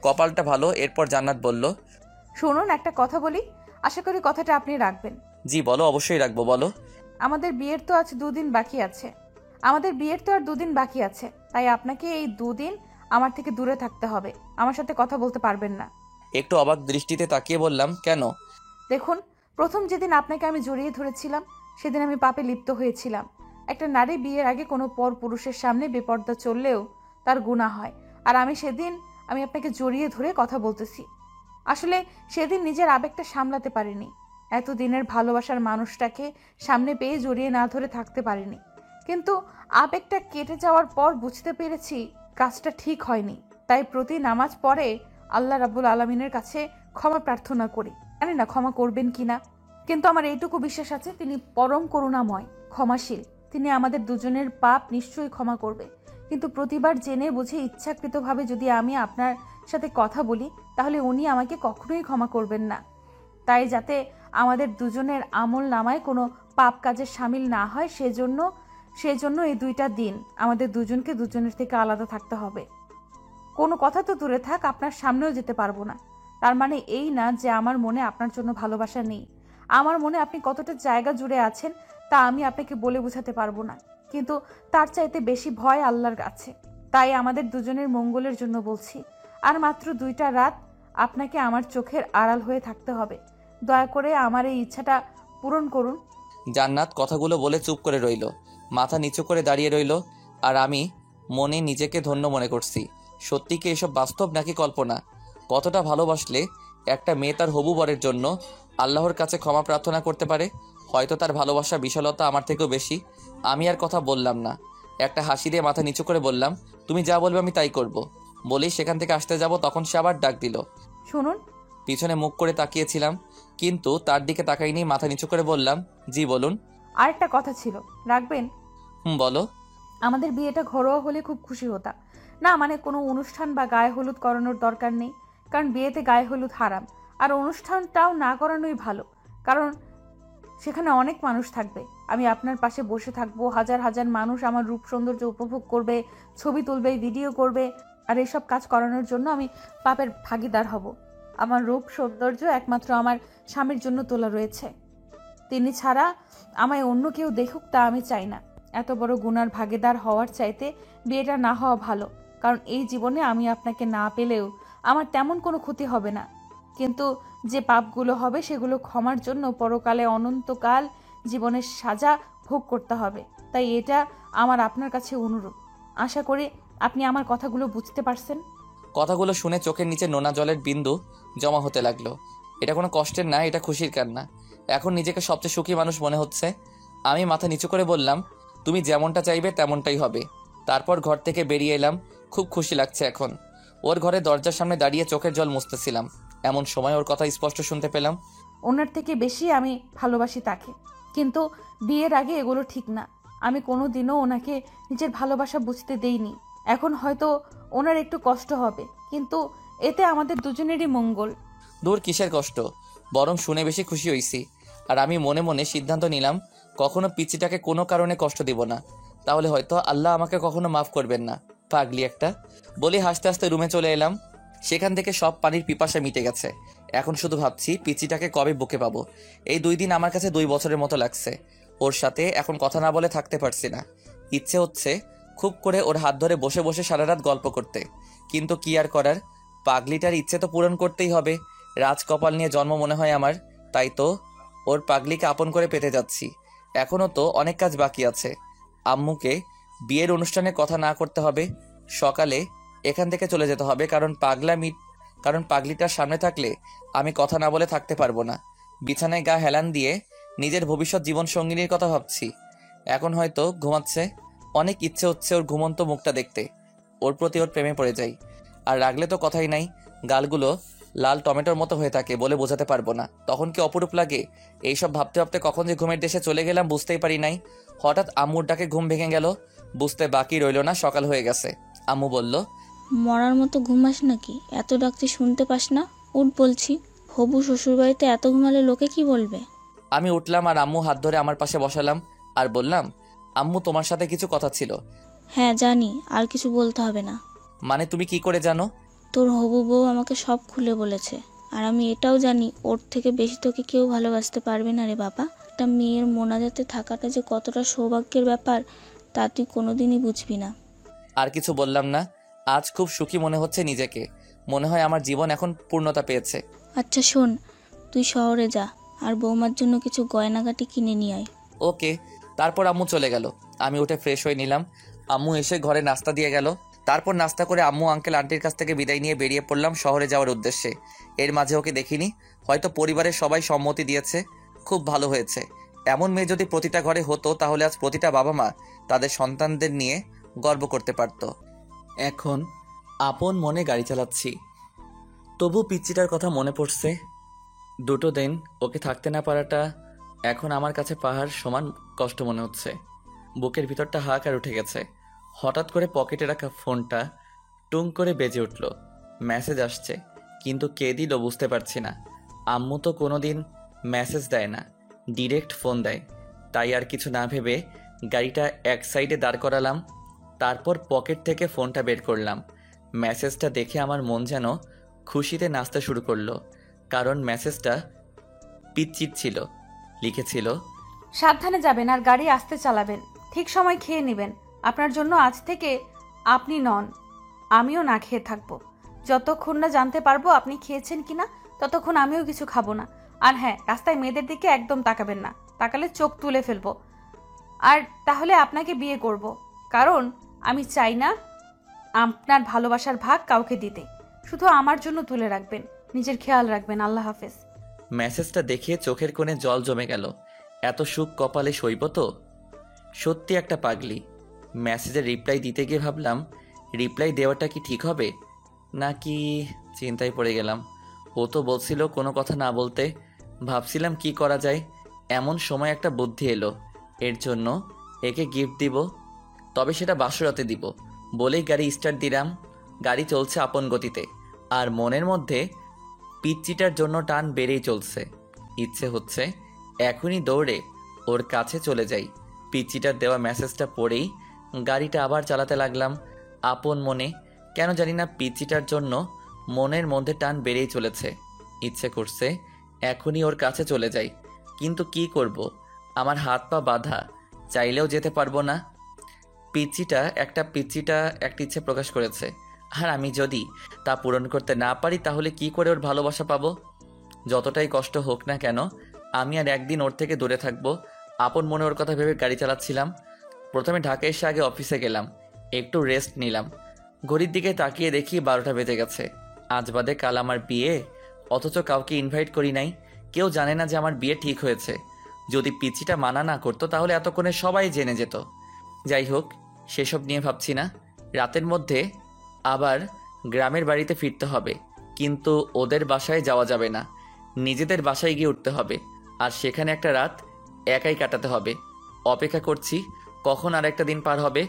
কপালটা ভালো। এরপর জান্নাত বলল,
শুনুন একটা কথা বলি, আশা করি কথাটা আপনি রাখবেন।
জি বলো, অবশ্যই রাখবো, বলো।
আমাদের বিয়ের তো আজ 2 দিন বাকি আছে। তাই আপনাকে এই 2 দিন আমার থেকে দূরে থাকতে হবে, আমার সাথে কথা বলতে পারবেন না।
একটু অবাক দৃষ্টিতে তাকিয়ে বললাম, কেন?
দেখুন, প্রথম যেদিন আপনাকে আমি জড়িয়ে ধরেছিলাম সেদিন আমি পাপে লিপ্ত হয়েছিলাম। একটা নারী বিয়ের আগে কোনো পর পুরুষের সামনে বেপর্দা চললেও তার গুনাহ হয়। আর আমি আপনাকে জড়িয়ে ধরে কথা বলতেছি। আসলে সেদিন নিজের আবেগটা সামলাতে পারিনি। এতদিনের ভালোবাসার মানুষটাকে সামনে পেয়ে জড়িয়ে না ধরে থাকতে পারিনি। কিন্তু আবেগটা কেটে যাওয়ার পর বুঝতে পেরেছি কাজটা ঠিক হয়নি। তাই প্রতি নামাজ পড়ে আল্লাহ রাব্বুল আলামিনের কাছে ক্ষমা প্রার্থনা করি। জানি না ক্ষমা করবেন কিনা, কিন্তু আমার এইটুকু বিশ্বাস আছে তিনি পরম করুণাময়, ক্ষমাশীল। তিনি আমাদের দুজনের পাপ নিশ্চয়ই ক্ষমা করবে। কিন্তু প্রতিবার জেনে বুঝে ইচ্ছাকৃতভাবে যদি আমি আপনার সাথে কথা বলি, তাহলে উনি আমাকে কখনোই ক্ষমা করবেন না। তাই যাতে আমাদের দুজনের আমল নামায় কোনো পাপ কাজে সামিল না হয়, সেজন্য এই 2টা দিন আমাদের দুজনকে দুজনের থেকে আলাদা থাকতে হবে। কোনো কথা তো দূরে থাক, আপনার সামনেও যেতে পারবো না। তার মানে এই না যে আমার মনে আপনার জন্য ভালোবাসা নেই। আমার মনে আপনি কতটা জায়গা জুড়ে আছেন তা আমি আপনাকে বলে বোঝাতে পারবো না। কিন্তু তার চাইতে বেশি ভয় আল্লাহর কাছে। তাই আমাদের দুজনের মঙ্গলের জন্য বলছি, আর মাত্র 2টা রাত আপনাকে আমার চোখের আড়াল হয়ে থাকতে হবে। দয়া করে আমার এই ইচ্ছাটা পূরণ করুন।
জান্নাত কথাগুলো বলে চুপ করে রইল, মাথা নিচু করে দাঁড়িয়ে রইল। আর আমি মনে নিজেকে ধন্য মনে করছি। সত্যি কি এসব বাস্তব নাকি কল্পনা? কতটা ভালোবাসলে একটা মেয়ে তার হবু বরের জন্য আল্লাহর কাছে ক্ষমা প্রার্থনা করতে পারে? হয়তো তার ভালোবাসা বিশালতা আমার থেকেও বেশি। আমি আর কথা বললাম না, একটা হাসি দিয়ে মাথা নিচু করে বললাম, তুমি যা বলবে আমি তাই করব। বলেই সেখান থেকে আসতে যাব, তখন সে আবার ডাক দিল।
শুনুন।
পিছনে মুখ করে তাকিয়েছিলাম, কিন্তু তার দিকে তাকাইনি। মাথা নিচু করে বললাম, জি বলুন।
আরেকটা কথা ছিল, রাখবেন?
বলো।
আমাদের বিয়েটা ঘরোয়া হলে খুব খুশি হতাম। না মানে কোনো অনুষ্ঠান বা গায়ে হলুদ করানোর দরকার নেই, কারণ বিয়েতে গায়ে হলুদ হারাম। আর অনুষ্ঠানটাও না করানোই ভালো, কারণ সেখানে অনেক মানুষ থাকবে। আমি আপনার পাশে বসে থাকবো, হাজার হাজার মানুষ আমার রূপ সৌন্দর্য উপভোগ করবে, ছবি তুলবে, ভিডিও করবে। আর এইসব কাজ করানোর জন্য আমি পাপের ভাগীদার হব। আমার রূপ সৌন্দর্য একমাত্র আমার স্বামীর জন্য তোলা রয়েছে। তিনি ছাড়া আমায় অন্য কেউ দেখুক তা আমি চাই না। এত বড় গুনার ভাগীদার হওয়ার চাইতে বিয়েটা না হওয়া ভালো, কারণ এই জীবনে আমি আপনাকে না পেলেও আমার তেমন কোনো ক্ষতি হবে না। কিন্তু যে পাপগুলো হবে সেগুলো ক্ষমার জন্য পরকালে অনন্তকাল জীবনের সাজা ভোগ করতে হবে। তাই এটা আমার আপনার কাছে অনুরোধ। আশা করি আপনি আমার কথাগুলো বুঝতে পারছেন।
কথাগুলো শুনে চোখের নিচে নোনা জলের বিন্দু জমা হতে লাগলো। এটা কোনো কষ্টের না, এটা খুশির কান্না। এখন নিজেকে সবচেয়ে সুখী মানুষ মনে হচ্ছে। আমি মাথা নিচু করে বললাম, তুমি যেমনটা চাইবে তেমনটাই হবে। তারপর ঘর থেকে বেরিয়ে এলাম। খুব খুশি লাগছে এখন। ওর ঘরে দরজার সামনে দাঁড়িয়ে চোখের জল মুছতেছিলাম, এমন সময় ওর কথা স্পষ্ট শুনতে পেলাম।
ওনার থেকে বেশি আমি ভালোবাসি তাকে, কিন্তু বিয়ের আগে এগুলো ঠিক না। আমি কোনো দিনও ওনাকে নিজের ভালোবাসা বুঝতে দেইনি। এখন হয়তো ওনার একটু কষ্ট হবে, কিন্তু এতে আমাদের দুজনেরই মঙ্গল।
দূর, কিসের কষ্ট, বরং শুনে বেশি খুশি হইছি। আর আমি মনে মনে সিদ্ধান্ত নিলাম, কখনো পিচিটাকে কোনো কারণে কষ্ট দিব না, তাহলে হয়তো আল্লাহ আমাকে কখনো মাফ করবেন না। পাগলি একটা। বলি হাসতে হাসতে রুমে চলে এলাম। সেখান থেকে সব পানির পিপাসা মিটে গেছে। এখন শুধু ভাবছি পিচিটাকে কবে বুকে পাবো। এই 2 দিন আমার কাছে 2 বছরের মতো লাগছে। ওর সাথে এখন কথা না বলে থাকতে পারছি না। ইচ্ছে হচ্ছে খুব করে ওর হাত ধরে বসে বসে সারা রাত গল্প করতে, কিন্তু কি আর করার, পাগলিটার ইচ্ছে তো পূরণ করতেই হবে। রাজকপাল নিয়ে জন্ম মনে হয় আমার, তাই তো ওর পাগলিকে আপন করে পেতে যাচ্ছি। এখনও তো অনেক কাজ বাকি আছে। আম্মুকে বিয়ের অনুষ্ঠানে কথা না করতে হবে, সকালে এখান থেকে চলে যেতে হবে, কারণ পাগলিটার সামনে থাকলে আমি কথা না বলে থাকতে পারবো না। বিছানায় গা হেলান দিয়ে নিজের ভবিষ্যৎ জীবন সঙ্গিনীর কথা ভাবছি। এখন হয়তো ঘুমাচ্ছে। অনেক ইচ্ছে হচ্ছে ওর ঘুমন্ত মুখটা দেখতে, ওর প্রতি ওর প্রেমে পড়ে যাই। আর রাগলে তো কথাই নাই, গালগুলো লাল টমেটোর মতো হয়ে থাকে, বলে বোঝাতে পারবো না তখন কি অপরূপ লাগে। এইসব ভাবতে ভাবতে কখন যে ঘুমের দেশে চলে গেলাম বুঝতেই পারি নাই। হঠাৎ আম্মুর ডাকে ঘুম ভেঙে গেল। বুঝতে বাকি রইল না সকাল হয়ে গেছে। আম্মু বলল,
মরার মতো ঘুমাস নাকি? এত ডাকছি শুনতে পাস না? উঠ বলছি। হবু শ্বশুরবাড়িতে এত ঘুমালে লোকে কি বলবে?
আমি উঠলাম আর আম্মু হাত ধরে আমার পাশে বসালাম আর বললাম, আম্মু তোমার সাথে কিছু কথা ছিল।
হ্যাঁ জানি, আর কিছু বলতে হবে না।
মানে তুমি কি করে জানো?
তোর হবু বউ আমাকে সব খুলে বলেছে। আর আমি এটাও জানি ওর থেকে বেশি তোকে কেউ ভালোবাসতে পারবে না রে বাবা। একটা মেয়ের মোনাজাতে থাকাটা যে কতটা সৌভাগ্যের ব্যাপার তা তুই কোনোদিনই বুঝবি না।
আর কিছু বললাম না। আজ খুব সুখী মনে হচ্ছে নিজেকে। মনে হয় আমার জীবন এখন পূর্ণতা পেয়েছে।
আচ্ছা শোন, তুই শহরে যা আর বৌমার জন্য কিছু গয়নাগাটি কিনে নিয়ে আয়।
ওকে। তারপর আম্মু চলে গেল। আমি উঠে ফ্রেশ হয়ে নিলাম। আম্মু এসে ঘরে নাস্তা দিয়ে গেল। তারপর নাস্তা করে আম্মু আঙ্কেল আন্টির কাছ থেকে বিদায় নিয়ে বেরিয়ে পড়লাম শহরে যাওয়ার উদ্দেশ্যে। এর মাঝে ওকে দেখিনি, হয়তো পরিবারের সবাই সম্মতি দিয়েছে। খুব ভালো হয়েছে। এমন মেয়ে যদি প্রতিটা ঘরে হতো তাহলে আজ প্রতিটা বাবা মা তাদের সন্তানদের নিয়ে গর্ব করতে পারত। এখন আপন মনে গাড়ি চালাচ্ছি, তবু পিচ্চিটার কথা মনে পড়ছে। দুটো দিন ওকে থাকতে না পারাটা এখন আমার কাছে পাহাড় সমান কষ্ট মনে হচ্ছে। বুকের ভিতরটা হাহাকার উঠে গেছে। হঠাৎ করে পকেটে রাখা ফোনটা টুং করে বেজে উঠল। মেসেজ আসছে, কিন্তু কে দিল বুঝতে পারছি না। আম্মু তো কোনোদিন মেসেজ দেয় না, ডিরেক্ট ফোন দেয়। তাই আর কিছু না ভেবে গাড়িটা এক সাইডে দাঁড় করালাম। তারপর পকেট থেকে ফোনটা বের করলাম। মেসেজটা দেখে আমার মন যেন খুশিতে নাচতে শুরু করলো, কারণ মেসেজটা পিচ্চির ছিল। লিখেছিল,
সাবধানে যাবেন আর গাড়ি আস্তে চালাবেন, ঠিক সময় খেয়ে নেবেন। আপনার জন্য আজ থেকে আপনি নন, আমিও না খেয়ে থাকবো। যতক্ষণ না জানতে পারবো আপনি খেয়েছেন কিনা ততক্ষণ আমিও কিছু খাবো না। আর হ্যাঁ, রাস্তায় মেয়েদের দিকে একদম তাকাবেন না, তাকালে চোখ তুলে ফেলবো। আর তাহলে আপনাকে বিয়ে করব, কারণ আমি চাই না আপনার ভালোবাসার ভাগ কাউকে দিতে। শুধু আমার জন্য তুলে রাখবেন। নিজের খেয়াল রাখবেন। আল্লাহ হাফেজ।
মেসেজটা দেখে চোখের কোণে জল জমে গেল। এত সুখ কপালে সইব তো? সত্যি একটা পাগলি। মেসেজের রিপ্লাই দিতে গিয়ে ভাবলাম, রিপ্লাই দেওয়াটা কি ঠিক হবে নাকি? চিন্তায় পড়ে গেলাম। ও তো বলছিল কোনো কথা না বলতে। ভাবছিলাম কি করা যায়। এমন সময় একটা বুদ্ধি এলো, এর জন্য একে গিফট দিব, তবে সেটা বাসরাতে দিব বলেই গাড়ি স্টার্ট দিলাম। গাড়ি চলছে আপন গতিতে, আর মনের মধ্যে পিচ্চিটার জন্য টান বেড়েই চলছে। ইচ্ছে হচ্ছে এখনই দৌড়ে ওর কাছে চলে যাই। পিচ্চিটার দেওয়া মেসেজটা পড়েই গাড়িটা আবার চালাতে লাগলাম আপন মনে। কেন জানি না পিচ্চিটার জন্য মনের মধ্যে টান বেড়েই চলেছে। ইচ্ছে করছে এখনই ওর কাছে চলে যাই, কিন্তু কি করব? আমার হাত পা বাঁধা, চাইলেও যেতে পারবো না। পিচ্চিটা একটা ইচ্ছে প্রকাশ করেছে, আর আমি যদি তা পূরণ করতে না পারি তাহলে কি করে ওর ভালোবাসা পাবো? যতটাই কষ্ট হোক না কেন, আমি আর একদিন ওর থেকে দূরে থাকবো। আপন মনে ওর কথা ভেবে গাড়ি চালাচ্ছিলাম। প্রথমে ঢাকা এসে আগে অফিসে গেলাম, একটু রেস্ট নিলাম। ঘড়ির দিকে তাকিয়ে দেখি 12টা বেজে গেছে। আজ বাদে কাল আমার বিয়ে, অথচ কাউকে ইনভাইট করি নাই। কেউ জানে না যে আমার বিয়ে ঠিক হয়েছে। যদি পিচ্চিটা মানা না করতো তাহলে এতক্ষণে সবাই জেনে যেত। যাই হোক, সেসব নিয়ে ভাবছি না। রাতের মধ্যে আবার গ্রামের বাড়িতে ফিরতে হবে, কিন্তু ওদের বাসায় যাওয়া যাবে না। নিজেদের বাসায় গিয়ে উঠতে হবে, আর সেখানে একটা রাত একাই কাটাতে হবে। অপেক্ষা করছি কখন আর একটা দিন পার হবে।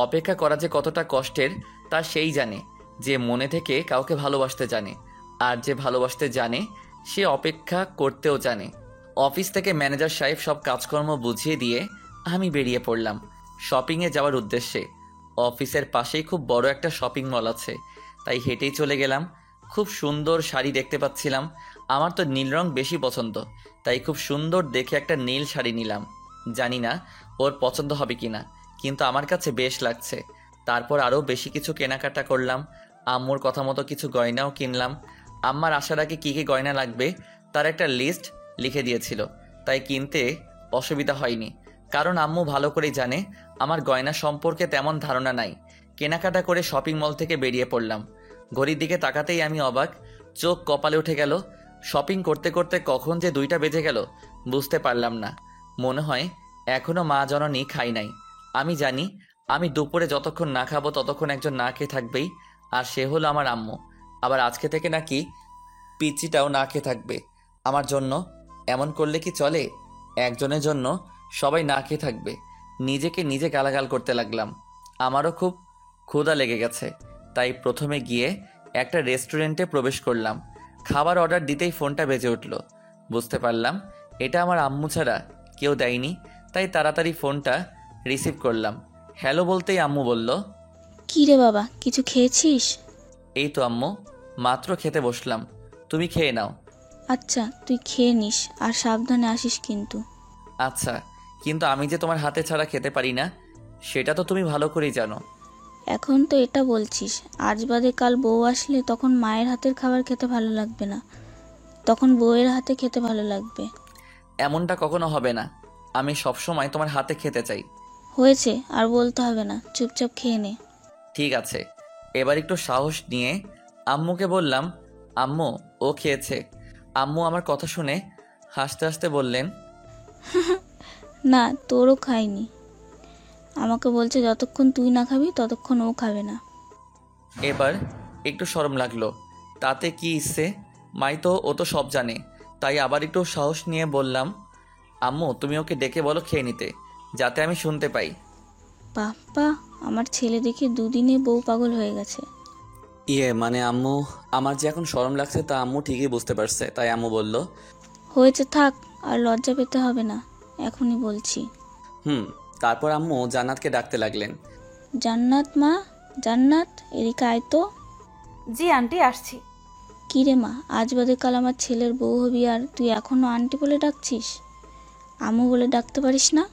অপেক্ষা করা যে কতটা কষ্টের তা সেই জানে যে মনে থেকে কাউকে ভালোবাসতে জানে, আর যে ভালোবাসতে জানে সে অপেক্ষা করতেও জানে। অফিস থেকে ম্যানেজার সাহেব সব কাজকর্ম বুঝিয়ে দিয়ে আমি বেরিয়ে পড়লাম শপিংয়ে যাওয়ার উদ্দেশ্যে। অফিসের পাশেই খুব বড় একটা শপিং মল আছে, তাই হেঁটেই চলে গেলাম। খুব সুন্দর শাড়ি দেখতে পাচ্ছিলাম। আমার তো নীল রং বেশি পছন্দ, তাই খুব সুন্দর দেখে একটা নীল শাড়ি নিলাম। জানি না ওর পছন্দ হবে কিনা, কিন্তু আমার কাছে বেশ লাগছে। তারপর আরও বেশি কিছু কেনাকাটা করলাম। আম্মুর কথা মতো কিছু গয়নাও কিনলাম। আম্মার আসার আগে কী কী গয়না লাগবে তার একটা লিস্ট লিখে দিয়েছিল, তাই কিনতে অসুবিধা হয়নি। কারণ আম্মু ভালো করেই জানে আমার গয়না সম্পর্কে তেমন ধারণা নাই। কেনাকাটা করে শপিং মল থেকে বেরিয়ে পড়লাম। ঘড়ির দিকে তাকাতেই আমি অবাক, চোখ কপালে উঠে গেল। শপিং করতে করতে কখন যে 2টা বেজে গেল বুঝতে পারলাম না। মনে হয় এখনও মা জননী খাই নাই। আমি জানি আমি দুপুরে যতক্ষণ না খাবো ততক্ষণ একজন না খেয়ে থাকবেই, আর সে হলো আমার আম্মু। আবার আজকে থেকে নাকি পিচ্চিটাও না খেয়ে থাকবে আমার জন্য। এমন করলে কি চলে? একজনের জন্য সবাই না খেয়ে থাকবে। নিজেকে নিজে গালাগাল করতে লাগলাম। আমারও খুব ক্ষুধা লেগে গেছে, তাই প্রথমে গিয়ে একটা রেস্টুরেন্টে প্রবেশ করলাম। খাবার অর্ডার দিতেই ফোনটা বেজে উঠল। বুঝতে পারলাম এটা আমার আম্মু ছাড়া কেউ দেয়নি, তাই তাড়াতাড়ি ফোনটা রিসিভ করলাম। হ্যালো বলতেই আম্মু বলল,
কী রে বাবা, কিছু খেয়েছিস?
এই তো আম্মু, মাত্র খেতে বসলাম, তুমি খেয়ে নাও।
আচ্ছা, তুই খেয়ে নিস আর সাবধানে আসিস কিন্তু।
আচ্ছা, কিন্তু আমি যে তোমার হাতে ছাড়া খেতে পারি না সেটা তো তুমি ভালো করেই জানো।
এখন তো এটা বলছিস, আজ বাদে কাল বউ আসলে তখন মায়ের হাতের খাবার খেতে ভালো লাগবে না, তখন বউয়ের হাতে খেতে ভালো লাগবে।
এমনটা কখনো হবে না। আমি সবসময় তোমার হাতে খেতে চাই।
হয়েছে, আর বলতে হবে না, চুপচাপ খেয়ে নে।
ঠিক আছে। এবার একটু সাহস নিয়ে আম্মুকে বললাম, আম্মু ও খেয়েছে। আম্মু আমার কথা শুনে হাসতে হাসতে বললেন,
না, তোরও খাইনি। আমাকে বলছে যতক্ষণ তুই না খাবি ততক্ষণ ও খাবে না।
এবার একটু শরম লাগলো। তাতে কি ইচ্ছে, মাই তো ও তো সব জানে। তাই আবার একটু সাহস নিয়ে বললাম, আম্মু তুমি ওকে ডেকে বলো খেয়ে নিতে, যাতে আমি শুনতে পাই।
বাপ্পা, আমার ছেলে দেখে দুদিনে বউ পাগল হয়ে গেছে।
মানে আম্মু, আমার যে এখন শরম লাগছে তা আম্মু ঠিকই বুঝতে পারছে। তাই আম্মু বলল,
হয়েছে, থাক, আর লজ্জা পেতে হবে না, এখনই বলছি।
তারপর আম্মু জান্নাতকে ডাকতে লাগলেন।
জান্নাত মা, জান্নাত, এদিকে আয় তো।
জি আন্টি, আসছি।
কী রে মা, আজ বাদে কাল আমার ছেলের বউ হবি আর তুই এখনও আন্টি বলে ডাকছিস? আম্মু বলে ডাকতে পারিস না?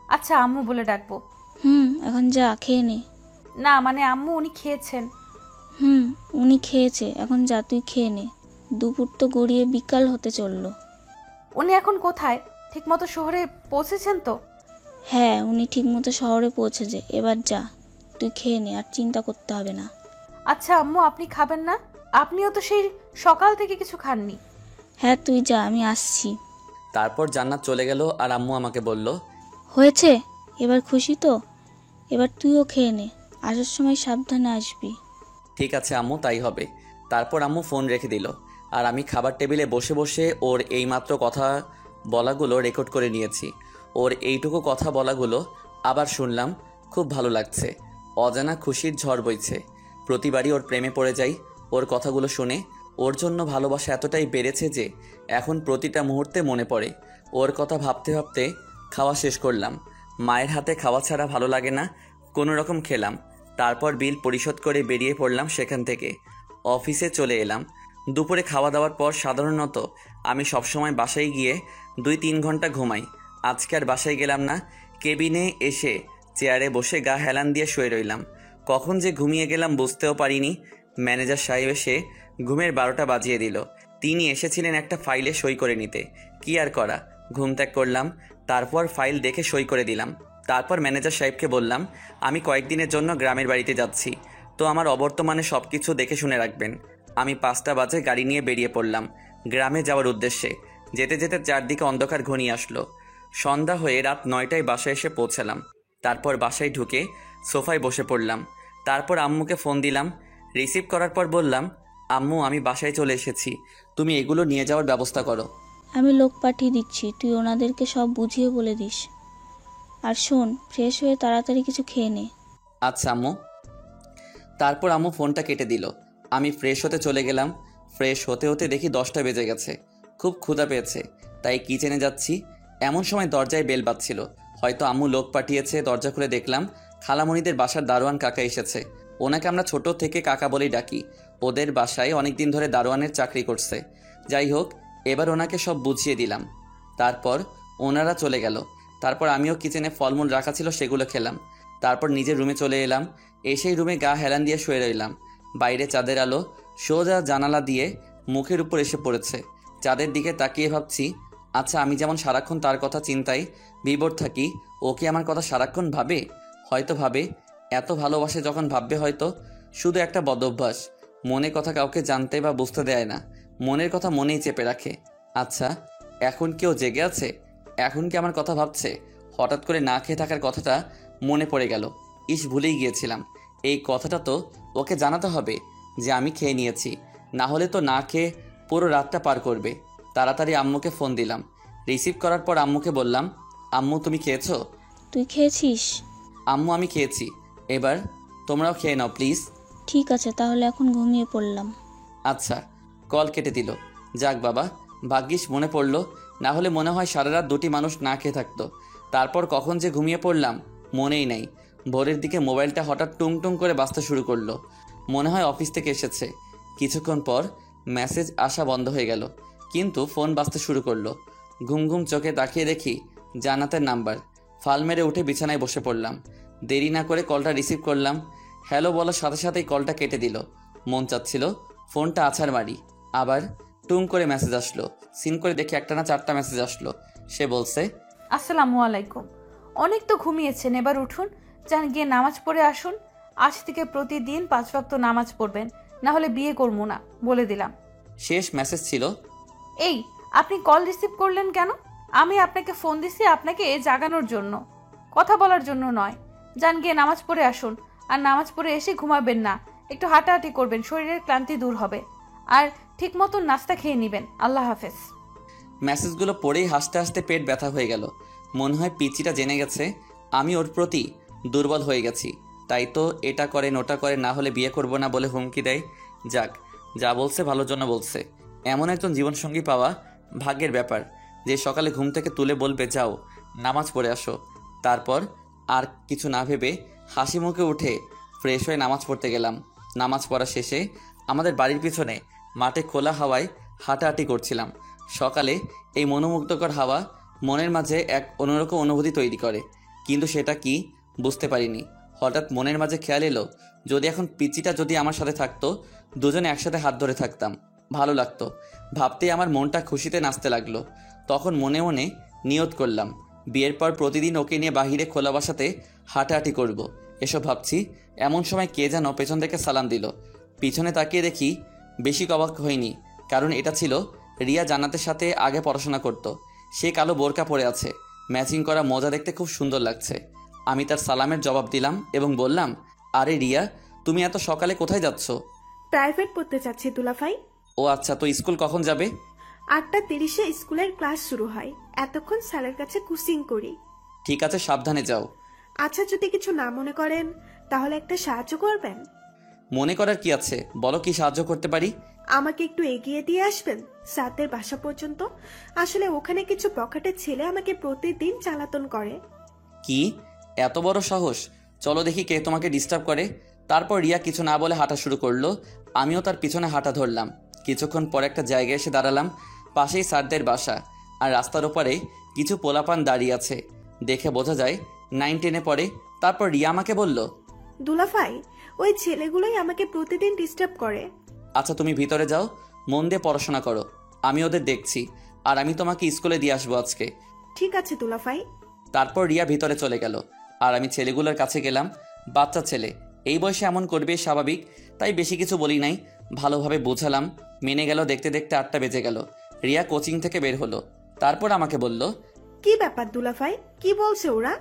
আচ্ছা, আম্মু বলে ডাকবো।
এখন যা খেয়ে নে।
না মানে আম্মু, উনি খেয়েছেন।
উনি খেয়েছে, এখন যা তুই খেয়ে নে। দুপুর তো গড়িয়ে বিকাল হতে চললো।
উনি এখন কোথায়? ঠিকমতো শহরে পৌঁছেছেন তো?
হ্যাঁ, উনি ঠিকমতো শহরে পৌঁছেছে। এবার যা, তুই খেয়ে নে, আর চিন্তা করতে হবে না।
আচ্ছা আম্মু, আপনি খাবেন না? আপনিও তো সেই সকাল থেকে কিছু খাননি।
হ্যাঁ, তুই যা, আমি আসছি।
তারপর জান্নাত চলে গেল আর আম্মু আমাকে বলল,
হয়েছে, এবার খুশি তো? এবার তুইও খেয়ে নে, আসার সময় সাবধানে আসবি।
ঠিক আছে আম্মু, তাই হবে। তারপর আম্মু ফোন রেখে দিল আর আমি খাবার টেবিলে বসে বসে ওর এইমাত্র কথা বলাগুলো রেকর্ড করে নিয়েছি। ওর এইটুকু কথা বলাগুলো আবার শুনলাম। খুব ভালো লাগছে। অজানা খুশির ঝড় বইছে। প্রতিবারই ওর প্রেমে পড়ে যাই ওর কথাগুলো শুনে। ওর জন্য ভালোবাসা এতটাই বেড়েছে যে এখন প্রতিটা মুহূর্তে মনে পড়ে। ওর কথা ভাবতে ভাবতে খাওয়া শেষ করলাম। মায়ের হাতে খাওয়া ছাড়া ভালো লাগে না। কোনো রকম খেলাম। তারপর বিল পরিশোধ করে বেরিয়ে পড়লাম সেখান থেকে। অফিসে চলে এলাম। দুপুরে খাওয়া দাওয়ার পর সাধারণত আমি সবসময় বাসায় গিয়ে 2-3 ঘন্টা ঘুমাই। আজকে আর বাসায় গেলাম না। কেবিনে এসে চেয়ারে বসে গা হেলান দিয়ে শুয়ে রইলাম। কখন যে ঘুমিয়ে গেলাম বুঝতেও পারিনি। ম্যানেজার সাহেব এসে ঘুমের 12টা বাজিয়ে দিল। তিনি এসেছিলেন একটা ফাইলে সই করে নিতে। কি আর করা, ঘুম ত্যাগ করলাম। তারপর ফাইল দেখে সই করে দিলাম। তারপর ম্যানেজার সাহেবকে বললাম, আমি কয়েকদিনের জন্য গ্রামের বাড়িতে যাচ্ছি, তো আমার অবর্তমানে সব কিছু দেখে শুনে রাখবেন। আমি 5টা বাজে গাড়ি নিয়ে বেরিয়ে পড়লাম গ্রামে যাওয়ার উদ্দেশ্যে। যেতে যেতে চারদিকে অন্ধকার ঘনিয়ে আসলো। সন্ধ্যা হয়ে রাত 9টায় বাসায় এসে পৌঁছালাম। তারপর বাসায় ঢুকে সোফায় বসে পড়লাম। তারপর আম্মুকে ফোন দিলাম। রিসিভ করার পর বললাম, আম্মু আমি বাসায় চলে এসেছি, তুমি এগুলো নিয়ে যাওয়ার ব্যবস্থা করো।
আমি লোক পাঠিয়ে দিচ্ছি, তুই ওনাদেরকে সব বুঝিয়ে বলে দিস। আর শোন, ফ্রেশ হয়ে তাড়াতাড়ি কিছু খেয়ে নে।
আচ্ছা আম্মু। তারপর আম্মু ফোনটা কেটে দিল। আমি ফ্রেশ হতে চলে গেলাম। ফ্রেশ হতে হতে দেখি 10টা বেজে গেছে। খুব ক্ষুধা পেয়েছে, তাই কিচেনে যাচ্ছি। এমন সময় দরজায় বেল বাজছিল। হয়তো আম্মু লোক পাঠিয়েছে। দরজা খুলে দেখলাম খালামণিদের বাসার দারোয়ান কাকা এসেছে। ওনাকে আমরা ছোট থেকে কাকা বলেই ডাকি। ওদের বাসায় অনেকদিন ধরে দারোয়ানের চাকরি করছে। যাই হোক, এবার ওনাকে সব বুঝিয়ে দিলাম। তারপর ওনারা চলে গেল। তারপর আমিও কিচেনে ফলমূল রাখা ছিল, সেগুলো খেলাম। তারপর নিজের রুমে চলে এলাম। এসেই রুমে গা হেলান দিয়ে শুয়ে রইলাম। বাইরে চাঁদের আলো সোজা জানালা দিয়ে মুখের উপর এসে পড়েছে। চাঁদের দিকে তাকিয়ে ভাবছি, আচ্ছা আমি যেমন সারাক্ষণ তার কথা চিন্তায় বিভোর থাকি, ও কি আমার কথা সারাক্ষণ ভাবে? হয়তো ভাবে। এত ভালোবাসে যখন ভাববে হয়তো। শুধু একটা বদ অভ্যাস, মনের কথা কাউকে জানতে বা বুঝতে দেয় না। মনের কথা মনেই চেপে রাখে। আচ্ছা, এখন কেউ জেগে আছে? এখন কি আমার কথা ভাবছে? হঠাৎ করে না খেয়ে থাকার কথাটা মনে পড়ে গেল। ভুলেই গিয়েছিলাম। এই কথাটা তো ওকে জানাতে হবে যে আমি খেয়ে নিয়েছি, না হলে তো না খেয়ে পুরো রাতটা পার করবে। তাড়াতাড়ি আম্মুকে ফোন দিলাম। রিসিভ করার পর আম্মুকে বললাম, আম্মু তুমি খেয়েছো?
তুই খেয়েছিস?
আম্মু আমি খেয়েছি, এবার তোমরাও খেয়ে নাও প্লিজ।
ঠিক আছে, তাহলে এখন ঘুমিয়ে পড়লাম।
আচ্ছা। কল কেটে দিল। যাক বাবা, ভাগ্যিস মনে পড়লো, না হলে মনে হয় সারা রাত 2টি মানুষ না খেয়ে থাকতো। তারপর কখন যে ঘুমিয়ে পড়লাম মনেই নেই। ভোরের দিকে মোবাইলটা হঠাৎ টুং টুং করে বাজতে শুরু করলো। মনে হয় অফিস থেকে এসেছে। কিছুক্ষণ পর মেসেজ আসা বন্ধ হয়ে গেল, কিন্তু ফোন বাজতে শুরু করলো। ঘুম ঘুম চোখে তাকিয়ে দেখি জান্নাতের নাম্বার। ফাল মেরে উঠে বিছানায় বসে পড়লাম। দেরি না করে কলটা রিসিভ করলাম। হ্যালো বলার সাথে সাথেই কলটা কেটে দিল। মন চাচ্ছিল ফোনটা আছাড় মারি। আবার টুং করে মেসেজ আসলো। সিন করে দেখি একটানা 4টা মেসেজ আসলো। সে বলছে,
আসসালামু আলাইকুম। অনেক তো ঘুমিয়েছেন, এবার উঠুন, যান গিয়ে নামাজ পড়ে আসুন। আজ থেকে প্রতিদিন 5 ওয়াক্ত নামাজ পড়বেন, না হলে বিয়ে করবো না, বলে দিলাম।
শেষ মেসেজ ছিল।
এই, আপনি কল রিসিভ করলেন কেন? আমি আপনাকে ফোন দিছি আপনাকে জাগানোর জন্য, কথা বলার জন্য নয়। যান গিয়ে নামাজ পড়ে আসুন, আর নামাজ পড়ে এসে ঘুমাবেন না, একটু হাঁটাহাঁটি করবেন, শরীরের ক্লান্তি দূর হবে। আর ঠিক মতো নাস্তা খেয়ে নেবেন। আল্লাহ হাফেজ।
মেসেজগুলো পড়েই হাসতে হাসতে পেট ব্যথা হয়ে গেল। মনে হয় পিচিটা জেনে গেছে আমি ওর প্রতি দুর্বল হয়ে গেছি, তাই তো এটা করেন ওটা করেন, না হলে বিয়ে করব না বলে হুমকি দেয়। যাক, যা বলছে ভালোর জন্য বলছে। এমন একজন জীবনসঙ্গী পাওয়া ভাগ্যের ব্যাপার, যে সকালে ঘুম থেকে তুলে বলবে যাও নামাজ পড়ে আসো। তারপর আর কিছু না ভেবে হাসি মুখে উঠে ফ্রেশ হয়ে নামাজ পড়তে গেলাম। নামাজ পড়া শেষে আমাদের বাড়ির পিছনে মাঠে খোলা হাওয়ায় হাঁটাহাঁটি করছিলাম। সকালে এই মনোমুগ্ধকর হাওয়া মনের মাঝে এক অন্যরকম অনুভূতি তৈরি করে, কিন্তু সেটা কি বুঝতে পারিনি। হঠাৎ মনের মাঝে খেয়াল এলো, যদি এখন পিচিটা যদি আমার সাথে থাকতো, দুজনে একসাথে হাত ধরে থাকতাম, ভালো লাগতো। ভাবতেই আমার মনটা খুশিতে নাচতে লাগলো। তখন মনে মনে নিয়ত করলাম, বিয়ের পর প্রতিদিন ওকে নিয়ে বাহিরে খোলা বাসাতে হাঁটাহাঁটি করব। এসব ভাবছি, এমন সময় কে যেন পেছন থেকে সালাম দিল। পিছনে তাকিয়ে দেখি, বেশি অবাক হয়নি, কারণ এটা ছিল রিয়া। জান্নাতের সাথে আগে পড়াশোনা করত। সে কালো বোরকা পরে আছে, ম্যাচিং করা মোজা দেখতে খুব সুন্দর লাগছে। আমি তার সালামের জবাব দিলাম এবং বললাম, আরে রিয়া, তুমি এত সকালে কোথায় যাচ্ছ?
প্রাইভেট পড়তে চাচ্ছি দুলাভাই।
ও আচ্ছা, তো স্কুল কখন যাবে?
8:30-এ স্কুলের ক্লাস শুরু হয়, এতক্ষণ স্যারের কাছে কোচিং করি।
ঠিক আছে, সাবধানে যাও।
আচ্ছা, যদি কিছু না মনে করেন তাহলে একটা সাহায্য করবেন।
মনে করার কি আছে, বলো কি সাহায্য করতে পারি।
আমাকে একটু এগিয়ে দিয়ে আসবেন স্যারদের বাসা পর্যন্ত। আসলে ওখানে কিছু পকেটের ছেলে আমাকে প্রতিদিন চালাতন করে।
কি এত বড় সাহস? চলো দেখি কে তোমাকে ডিস্টার্ব করে। তারপর রিয়া কিছু না বলে হাঁটা শুরু করলো। আমিও তার পিছনে হাঁটা ধরলাম। কিছুক্ষণ পর একটা জায়গায় এসে দাঁড়ালাম। পাশেই স্যারদের বাসা, আর রাস্তার ওপারে কিছু পোলাপান দাঁড়িয়ে আছে, দেখে বোঝা যায় 9-10-এ পড়ে। তারপর রিয়া আমাকে বলল,
দুলাভাই, ওই ছেলেগুলোই আমাকে প্রতিদিন ডিস্টার্ব করে।
আচ্ছা তুমি ভিতরে যাও, মন দিয়ে পড়াশোনা করো, আমি ওদের দেখছি, আর আমি তোমাকে স্কুলে দিয়ে আসবো আজকে।
ঠিক আছে দুলাভাই।
তারপর রিয়া ভিতরে চলে গেল, আর আমি ছেলেগুলোর কাছে গেলাম। বাচ্চা ছেলে, এই বয়সে এমন করবে স্বাভাবিক, তাই বেশি কিছু বলি নাই, ভালোভাবে বোঝালাম। মেনে গেল। দেখতে দেখতে 8টা বেজে গেল। রিয়া কোচিং থেকে বের হলো। তারপর আমাকে বলল,
কি ব্যাপার দুলাভাই, কি বলছে ওরা?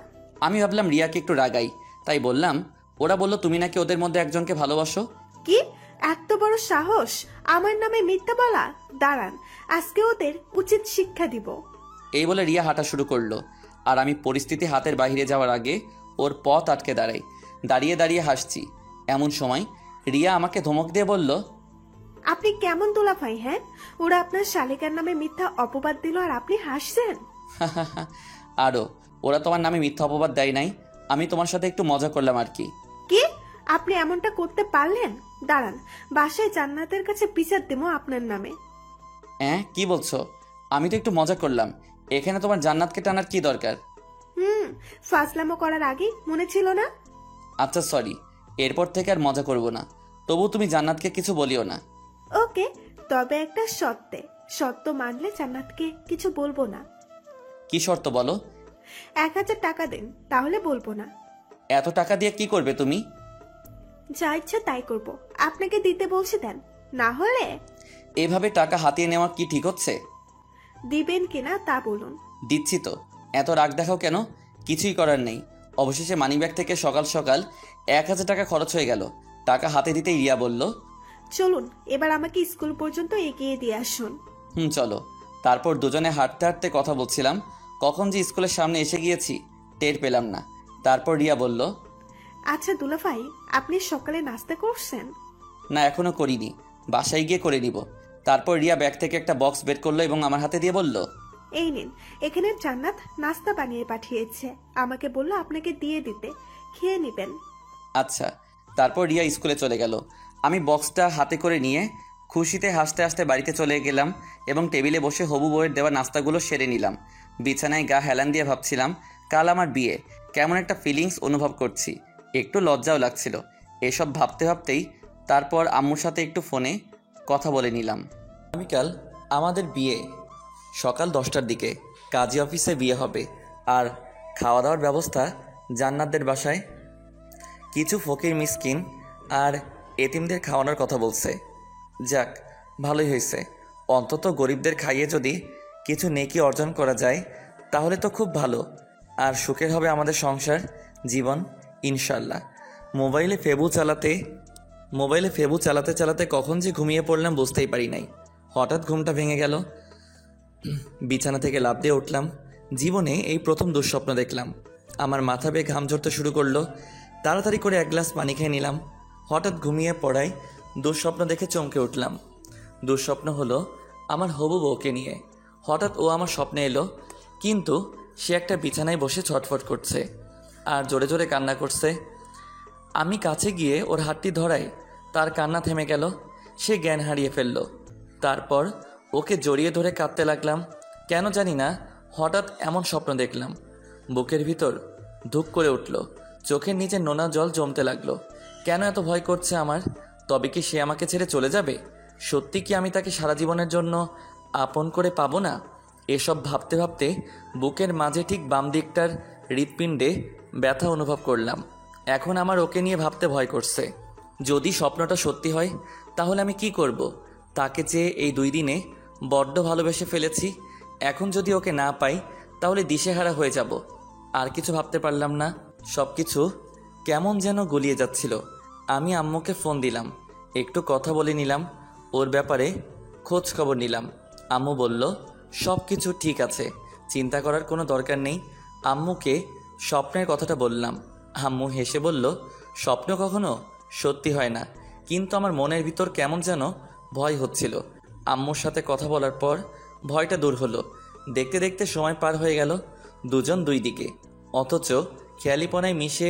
আমি ভাবলাম রিয়াকে একটু রাগাই, তাই বললাম, ওরা বলল তুমি নাকি ওদের মধ্যে একজনকে ভালোবাসো।
কি এত বড় সাহস আমার নামে মিথ্যা বলা! দাঁড়ান, আজকে ওদের উচিত শিক্ষা দিব।
এই বলে রিয়া হাঁটা শুরু করলো, আর আমি পরিস্থিতি হাতের বাইরে যাওয়ার আগে ওর পথ আটকে দাঁড়াই। দাঁড়িয়ে দাঁড়িয়ে হাসছি। এমন সময় রিয়া আমাকে ধমক দিয়ে বলল,
আপনি কেমন দুলাভাই? হ্যাঁ, ওরা আপনার শালিকার নামে মিথ্যা অপবাদ দিল আর আপনি হাসছেন।
আরও ওরা তোমার নামে মিথ্যা অপবাদ দেয় নাই, আমি তোমার সাথে একটু মজা করলাম আর কি।
কি আপনি এমনটা করতে পারলেন? দাঁড়ান, বাসায় জান্নাতের কাছে বিচার দেবো আপনার নামে।
কি বলছো? আমি তো একটু মজা করলাম, এখানে তোমার জান্নাতকে টানার কি দরকার?
ফাজলামো করার আগে মনে ছিল না?
আচ্ছা সরি, এরপর থেকে আর মজা করব না। তবু তুমি জান্নাতকে কিছু বলিও না।
ওকে, তবে একটা শর্তে। শর্ত মানলে জান্নাতকে কিছু বলবো না।
কি শর্ত বলো?
1000 টাকা দেন, তাহলে বলবো না।
এত টাকা দিয়ে কি করবে তুমি?
যা ইচ্ছা তাই করব। আপনাকে দিতে বলছি, দেন, না হলে।
এভাবে টাকা হাতিয়ে নেওয়া কি ঠিক হচ্ছে?
দিবেন কিনা তা বলুন।
দিচ্ছি তো, এত রাগ দেখাও কেন? কিছুই করার নেই। অবশেষে মানিব্যাগ থেকে সকাল সকাল 1000 টাকা খরচ হয়ে গেল। টাকা হাতে দিতেই রিয়া বলল,
চলুন এবার আমাকে স্কুল পর্যন্ত এগিয়ে দিয়ে আসুন।
চলো। তারপর দুজনে হাঁটতে হাঁটতে কথা বলছিলাম। কখন যে স্কুলের সামনে এসে গিয়েছি টের পেলাম না। তারপর রিয়া বলল,
আচ্ছা দুলাভাই, আপনি সকালে নাস্তা করছেন?
না এখনো করিনি, বাসায় গিয়ে করে নিব। তারপর রিয়া ব্যাগ থেকে একটা বক্স বের করলো এবং আমার হাতে দিয়ে বলল,
এই নিন, এখানে জান্নাত নাস্তা বানিয়ে পাঠিয়েছে, আমাকে বলল আপনাকে দিয়ে দিতে, খেয়ে নেবেন।
আচ্ছা। তারপর রিয়া স্কুলে চলে গেল। আমি বক্সটা হাতে করে নিয়ে খুশিতে হাসতে হাসতে বাড়িতে চলে গেলাম এবং টেবিলে বসে হবু বউয়ের দেওয়া নাস্তাগুলো সেরে নিলাম। বিছানায় গা হেলান দিয়ে ভাবছিলাম, কাল আমার বিয়ে, কেমন একটা ফিলিংস অনুভব করছি, একটু লজ্জাও লাগছিল। এসব ভাবতে ভাবতেই তারপর আম্মুর সাথে একটু ফোনে কথা বলে নিলাম। আগামীকাল আমাদের বিয়ে, সকাল 10টার দিকে কাজী অফিসে বিয়ে হবে। আর খাওয়া দাওয়ার ব্যবস্থা জান্নাতদের বাসায়। কিছু ফকির মিসকিন আর এতিমদের খাওয়ানোর কথা বলছে। যাক, ভালোই হয়েছে। অন্তত গরিবদের খাইয়ে যদি কিছু নেকি অর্জন করা যায় তাহলে তো খুব ভালো, আর সুখের হবে আমাদের সংসার জীবন ইনশাল্লাহ। মোবাইলে ফেবু চালাতে চালাতে কখন যে ঘুমিয়ে পড়লাম বুঝতেই পারি নাই। হঠাৎ ঘুমটা ভেঙে গেল। বিছানা থেকে লাফ দিয়ে উঠলাম। জীবনে এই প্রথম দুঃস্বপ্ন দেখলাম। আমার মাথা বেয়ে ঘাম ঝরতে শুরু করলো। তাড়াতাড়ি করে এক গ্লাস পানি খেয়ে নিলাম। হঠাৎ ঘুমিয়ে পড়ায় দুঃস্বপ্ন দেখে চমকে উঠলাম। দুঃস্বপ্ন হলো আমার হবু বউকে নিয়ে। হঠাৎ ও আমার স্বপ্নে এলো, কিন্তু সে একটা বিছানায় বসে ছটফট করছে আর জোরে জোরে কান্না করছে। আমি কাছে গিয়ে ওর হাতটি ধরাই, তার কান্না থেমে গেল। সে জ্ঞান হারিয়ে ফেলল। তারপর ওকে জড়িয়ে ধরে কাঁদতে লাগলাম। কেন জানি না হঠাৎ এমন স্বপ্ন দেখলাম। বুকের ভিতর ধুক করে উঠল, চোখের নিচে নোনা জল জমতে লাগলো। কেন এত ভয় করছে আমার? তবে কি সে আমাকে ছেড়ে চলে যাবে? সত্যি কি আমি তাকে সারা জীবনের জন্য আপন করে পাবো না? এসব ভাবতে ভাবতে বুকের মাঝে ঠিক বাম দিকটার হৃৎপিণ্ডে ব্যথা অনুভব করলাম। এখন আমার ওকে নিয়ে ভাবতে ভয় করছে। যদি স্বপ্নটা সত্যি হয় তাহলে আমি কি করব? তাকে চেয়ে এই 2 দিনে বড্ড ভালোবেসে ফেলেছি। এখন যদি ওকে না পাই তাহলে দিশেহারা হয়ে যাব। আর কিছু ভাবতে পারলাম না। সব কিছু কেমন যেন গুলিয়ে যাচ্ছিল। আমি আম্মুকে ফোন দিলাম, একটু কথা বলে নিলাম, ওর ব্যাপারে খোঁজ খবর নিলাম। আম্মু বলল সব কিছু ঠিক আছে, চিন্তা করার কোনো দরকার নেই। আম্মুকে স্বপ্নের কথাটা বললাম। আম্মু হেসে বলল স্বপ্ন কখনো সত্যি হয় না, কিন্তু আমার মনের ভিতর কেমন যেন ভয় হচ্ছিল। আম্মুর সাথে কথা বলার পর ভয়টা দূর হলো। দেখতে দেখতে সময় পার হয়ে গেল। দুজন 2 দিকে, অথচ খেয়ালিপনায় মিশে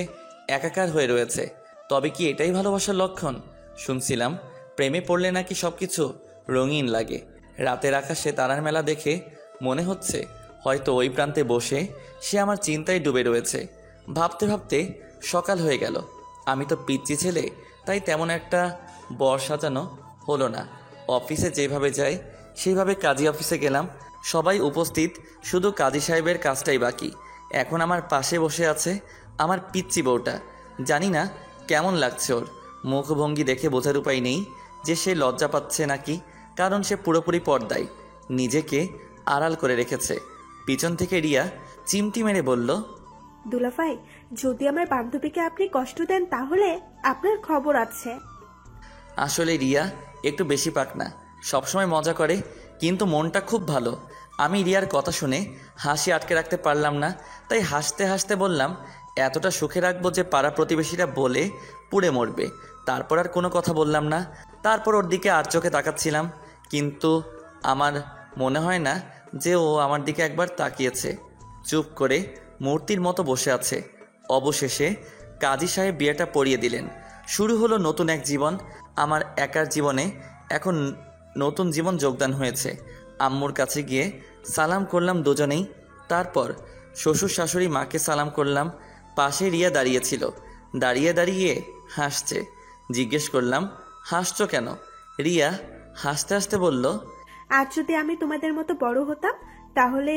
একাকার হয়ে রয়েছে। তবে কি এটাই ভালোবাসার লক্ষণ? শুনছিলাম প্রেমে পড়লে নাকি সব কিছু রঙিন লাগে। রাতের আকাশে তারার মেলা দেখে মনে হচ্ছে হয়তো ওই প্রান্তে বসে সে আমার চিন্তায় ডুবে রয়েছে। ভাবতে ভাবতে সকাল হয়ে গেল। আমি তো পিচ্চি ছেলে, তাই তেমন একটা বর সাজানো হলো না। অফিসে যেভাবে যাই সেইভাবে কাজী অফিসে গেলাম। সবাই উপস্থিত, শুধু কাজী সাহেবের কাজটাই বাকি। এখন আমার পাশে বসে আছে আমার পিচ্চি বউটা। জানি না কেমন লাগছে ওর। মুখভঙ্গি দেখে বোঝার উপায় নেই যে সে লজ্জা পাচ্ছে নাকি, কারণ সে পুরোপুরি পর্দায় নিজেকে আড়াল করে রেখেছে। পিছন থেকে রিয়া চিমটি মেরে বলল,
দুলাভাই, যদি আমার বান্ধবীকে আপনি কষ্ট দেন তাহলে আপনার খবর আছে।
আসলে রিয়া একটু বেশি পাকনা, সবসময় মজা করে, কিন্তু মনটা খুব ভালো। আমি রিয়ার কথা শুনে হাসি আটকে রাখতে পারলাম না, তাই হাসতে হাসতে বললাম এতটা সুখে রাখবো যে পাড়া প্রতিবেশীরা বলে পুড়ে মরবে। তারপর আর কোনো কথা বললাম না। তারপর ওর দিকে আর চোখে তাকাচ্ছিলাম, কিন্তু আমার মনে হয় না যে ও আমার দিকে একবার তাকিয়েছে। চুপ করে মূর্তির মতো বসে আছে। অবশেষে কাজী সাহেব বিয়েটা পড়িয়ে দিলেন। শুরু হলো নতুন এক জীবন। আমার একার জীবনে এখন নতুন জীবন যোগদান হয়েছে। আম্মুর কাছে গিয়ে সালাম করলাম দুজনেই। তারপর শ্বশুর শাশুড়ি মাকে সালাম করলাম। পাশে রিয়া দাঁড়িয়েছিল, দাঁড়িয়ে দাঁড়িয়ে হাসছে। জিজ্ঞেস করলাম হাসছো কেন? রিয়া হাসতে হাসতে বলল,
আজ যদি আমি তোমাদের মতো বড় হতাম তাহলে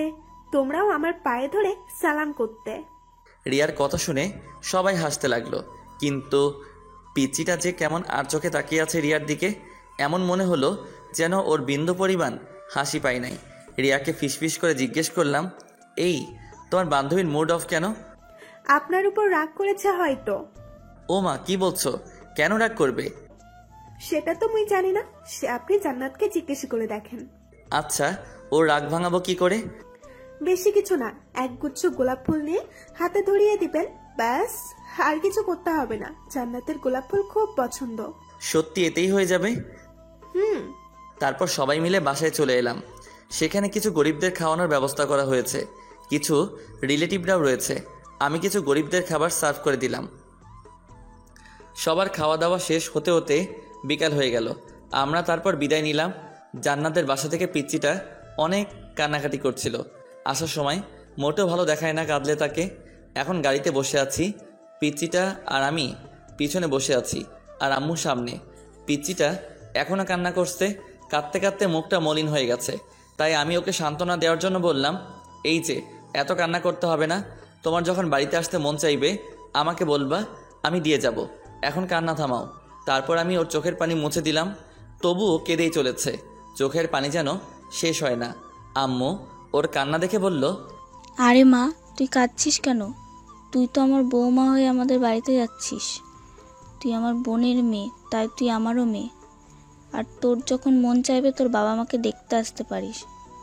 তোমরাও আমার পায়ে ধরে সালাম করতে।
রিয়ার কথা শুনে সবাই হাসতে লাগলো, কিন্তু পিচিটা যে কেমন আর চোখে তাকিয়ে আছে রিয়ার দিকে। এমন মনে হলো যেন ওর বিন্দু পরিমাণ হাসি পাই নাই। রিয়াকে ফিসফিস করে জিজ্ঞেস করলাম, এই তোমার বান্ধবীর মুড অফ কেন?
আপনার উপর রাগ করেছে হয়তো।
ও মা, কি বলছো? কেন রাগ করবে?
সেটা তো মুই জানি না, সে আপনি জান্নাতকে জিজ্ঞেস করে দেখেন।
আচ্ছা, ও রাগ ভাঙাবো কি করে?
বেশি কিছু না, একগুচ্ছ গোলাপ ফুল নিয়ে হাতে ধরিয়ে দিবেন, ব্যাস। আর কিছু করতে হবে না, জান্নাতের গোলাপ ফুল খুব পছন্দ।
সত্যি এতেই হয়ে যাবে? তারপর সবাই মিলে বাসায় চলে এলাম। সেখানে কিছু গরিবদের খাওয়ানোর ব্যবস্থা করা হয়েছে, কিছু রিলেটিভরাও রয়েছে। আমি কিছু গরিবদের খাবার সার্ভ করে দিলাম। সবার খাওয়া দাওয়া শেষ হতে হতে বিকাল হয়ে গেল। আমরা তারপর বিদায় নিলাম। জান্নাতের বাসা থেকে পিচ্চিটা অনেক কান্নাকাটি করছিল। আসার সময় মোটেও ভালো দেখায় না কাঁদলে তাকে। এখন গাড়িতে বসে আছি, পিচ্চিটা আর আমি পিছনে বসে আছি, আর আম্মু সামনে। পিচ্চিটা এখনও কান্না করছে, কাঁদতে কাঁদতে মুখটা মলিন হয়ে গেছে। তাই আমি ওকে সান্ত্বনা দেওয়ার জন্য বললাম, এই যে এত কান্না করতে হবে না। তোমার যখন বাড়িতে আসতে মন চাইবে আমাকে বলবা, আমি দিয়ে যাব। এখন কান্না থামাও। তারপর আমি ওর চোখের পানি মুছে দিলাম। তবুও কেঁদেই চলেছে, চোখের পানি যেন শেষ হয় না। আম্মু ওর কান্না দেখে বলল,
আরে মা, তুই কাঁদছিস কেন? তুই তো আমার বৌমা হয়ে আমাদের বাড়িতে যাচ্ছিস। তুই আমার বোনের মেয়ে, তাই তুই আমারও মেয়ে। আর তোর যখন মন চাইবে তোর বাবা মাকে দেখতে আসতে পারিস।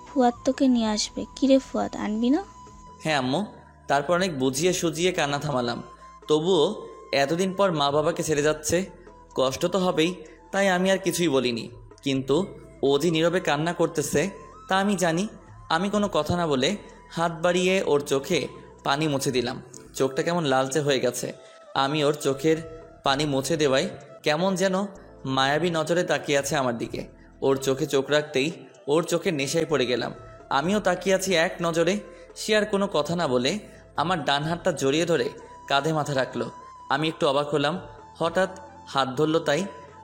ফুয়াদ তোকে নিয়ে আসবে। কিরে ফুয়াদ, আনবি না?
হ্যাঁ আম্মু। তারপর অনেক বুঝিয়ে সুজিয়ে কান্না থামালাম। তবুও এতদিন পর মা বাবাকে ছেড়ে যাচ্ছে, কষ্ট তো হবেই, তাই আমি আর কিছুই বলিনি। কিন্তু ও যে নীরবে কান্না করতেছে তা আমি জানি। আমি কোনো কথা না বলে হাত বাড়িয়ে ওর চোখে পানি মুছে দিলাম। চোখটা কেমন লালচে হয়ে গেছে। আমি ওর চোখের পানি মুছে দেওয়ায় কেমন যেন মায়াবী নজরে তাকিয়ে আছে আমার দিকে। ওর চোখে চোখ রাখতেই ওর চোখের নেশায় পড়ে গেলাম। আমিও তাকিয়ে আছি এক নজরে। সে আর কোনো কথা না বলে আমার ডান হাতটা জড়িয়ে ধরে কাঁধে মাথা রাখলো। আমি একটু অবাক হলাম, হঠাৎ হাত ধরলো তাই।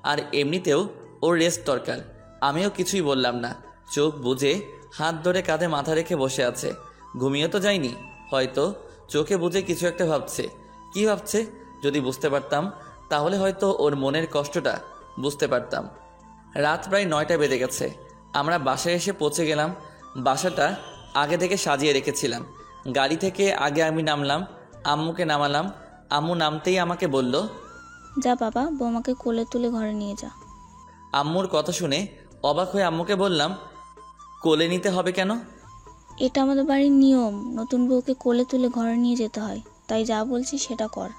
আর এমনিতেও ওর রেস্ট দরকার। আমিও কিছুই বললাম না। চোখ বুজে হাত ধরে কাঁধে মাথা রেখে বসে আছে। ঘুমিয়ে তো যায়নি, হয়তো চোখে বুজে কিছু একটা ভাবছে। কি ভাবছে যদি বুঝতে পারতাম, তাহলে হয়তো ওর মনের কষ্টটা বুঝতে পারতাম। রাত প্রায় 9টা বেজে গেছে। আমরা বাসায় এসে পৌঁছে গেলাম। বাসাটা আগে থেকে সাজিয়ে রেখেছিলাম। গাড়ি থেকে আগে আমি নামলাম, আম্মুকে নামালাম। আম্মু নামতেই আমাকে বলল,
যা বাবা, বৌমাকে কোলে তুলে ঘরে নিয়ে যা।
আম্মুর কথা শুনে অবাক হয়ে আম্মুকে বললাম, কোলে নিতে হবে কেন?
এটা আমাদের বাড়ির নিয়ম, নতুন বউকে কোলে তুলে ঘরে নিয়ে যেতে হয়। তাই যা বলছি সেটা কর।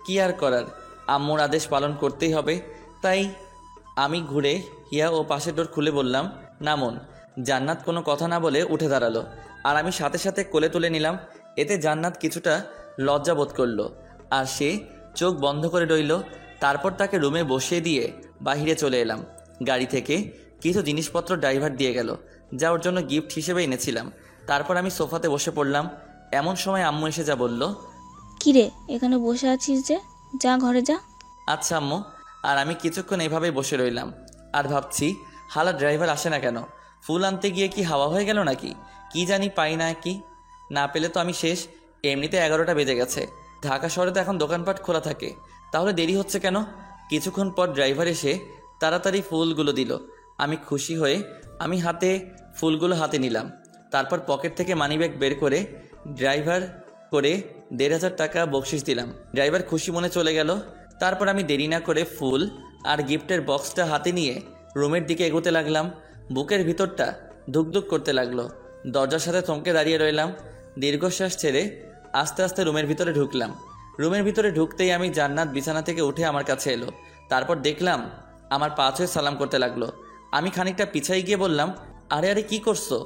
কি আর করার, আম্মুর আদেশ পালন করতেই হবে। তাই আমি ঘুরে হিয়া ও পাশের ডোর খুলে বললাম, নামুন। জান্নাত কোনো কথা না বলে উঠে দাঁড়ালো, আর আমি সাথে সাথে কোলে তুলে নিলাম। এতে জান্নাত কিছুটা লজ্জা বোধ করলো, আর সে চোখ বন্ধ করে রইল। তারপর তাকে রুমে বসিয়ে দিয়ে বাইরে চলে এলাম। গাড়ি থেকে কিছু জিনিসপত্র ড্রাইভার দিয়ে গেল, যা ওর জন্য গিফট হিসেবে এনেছিলাম। তারপর আমি সোফাতে বসে পড়লাম। এমন সময় আম্মু এসে যা বলল,
কিরে, এখানে বসে আছিস যে? যা ঘরে যা।
আচ্ছা আম্মু। আর আমি কিছুক্ষণ এইভাবেই বসে রইলাম আর ভাবছি, হালা ড্রাইভার আসে না কেন? ফুল আনতে গিয়ে কি হাওয়া হয়ে গেল নাকি? কি জানি, পাই না। কি না পেলে তো আমি শেষ। এমনিতে 11টা বেজে গেছে। ঢাকা শহরে তো এখন দোকানপাট খোলা থাকে, তাহলে দেরি হচ্ছে কেন? কিছুক্ষণ পর ড্রাইভার এসে তাড়াতাড়ি ফুলগুলো দিল। আমি খুশি হয়ে আমি ফুলগুলো হাতে নিলাম। তারপর পকেট থেকে মানিব্যাগ বের করে ড্রাইভার করে 1,500 টাকা বকশিস দিলাম। ড্রাইভার খুশি মনে চলে গেল। তারপর আমি দেরি না করে ফুল আর গিফটের বক্সটা হাতে নিয়ে রুমের দিকে এগোতে লাগলাম। বুকের ভিতরটা ধুকধুক করতে লাগলো। দরজার সাথে থমকে দাঁড়িয়ে রইলাম। দীর্ঘশ্বাস ছেড়ে আস্তে আস্তে রুমের ভিতরে ঢুকলাম। রুমের ভিতরে ঢুকতেই আমি জান্নাত বিছানা থেকে উঠে আমার কাছে এলো। তারপর দেখলাম আমার পা ছুঁয়ে সালাম করতে লাগলো। আমি খানিকটা পিছাই গিয়ে বললাম, আরে আরে কি করছো?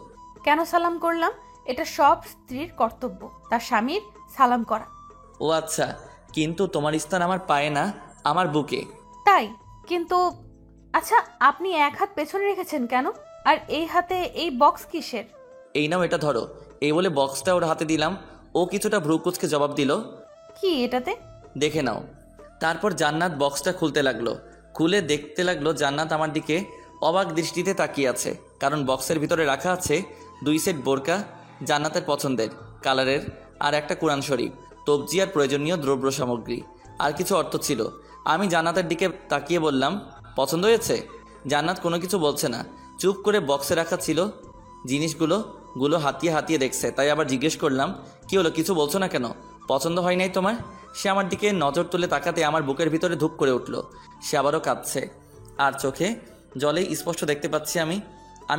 কেন সালাম করলাম? এটা সব স্ত্রীর কর্তব্য, তার স্বামীর সালাম করা।
ও আচ্ছা, কিন্তু তোমার স্থান আমার পায়ে না, আমার বুকে।
তাই? কিন্তু আচ্ছা, আপনি এক হাত পেছনে রেখেছেন কেন? আর এই হাতে এই বক্স কিসের?
এই নাও, এটা ধরো। এই বলে বক্সটা ওর হাতে দিলাম। ও কিছুটা ভ্রু কুচকে জবাব দিল,
কি এটাতে?
দেখে নাও। তারপর জান্নাত বক্সটা খুলতে লাগলো। খুলে দেখতে লাগলো জান্নাত আমার দিকে অবাক দৃষ্টিতে তাকিয়ে আছে, কারণ বক্সের ভিতরে রাখা আছে 2 সেট বোরকা, জান্নাতের পছন্দের কালারের, আর একটা কোরআন শরীফ, তবজি আর প্রয়োজনীয় দ্রব্য সামগ্রী, আর কিছু অর্থ ছিল। আমি জান্নাতের দিকে তাকিয়ে বললাম, পছন্দ হয়েছে? জান্নাত কোনো কিছু বলছে না, চুপ করে বক্সে রাখা ছিল জিনিসগুলো হাতিয়ে হাতিয়ে দেখছে। তাই আবার জিজ্ঞেস করলাম, কি হলো, কিছু বলছো না কেন? পছন্দ হয় নাই তোমার? সে আমার দিকে নজর তুলে তাকাতে আমার বুকের ভিতরে ধূপ করে উঠল। সে আবারও কাঁদছে, আর চোখে জলেই স্পষ্ট দেখতে পাচ্ছি আমি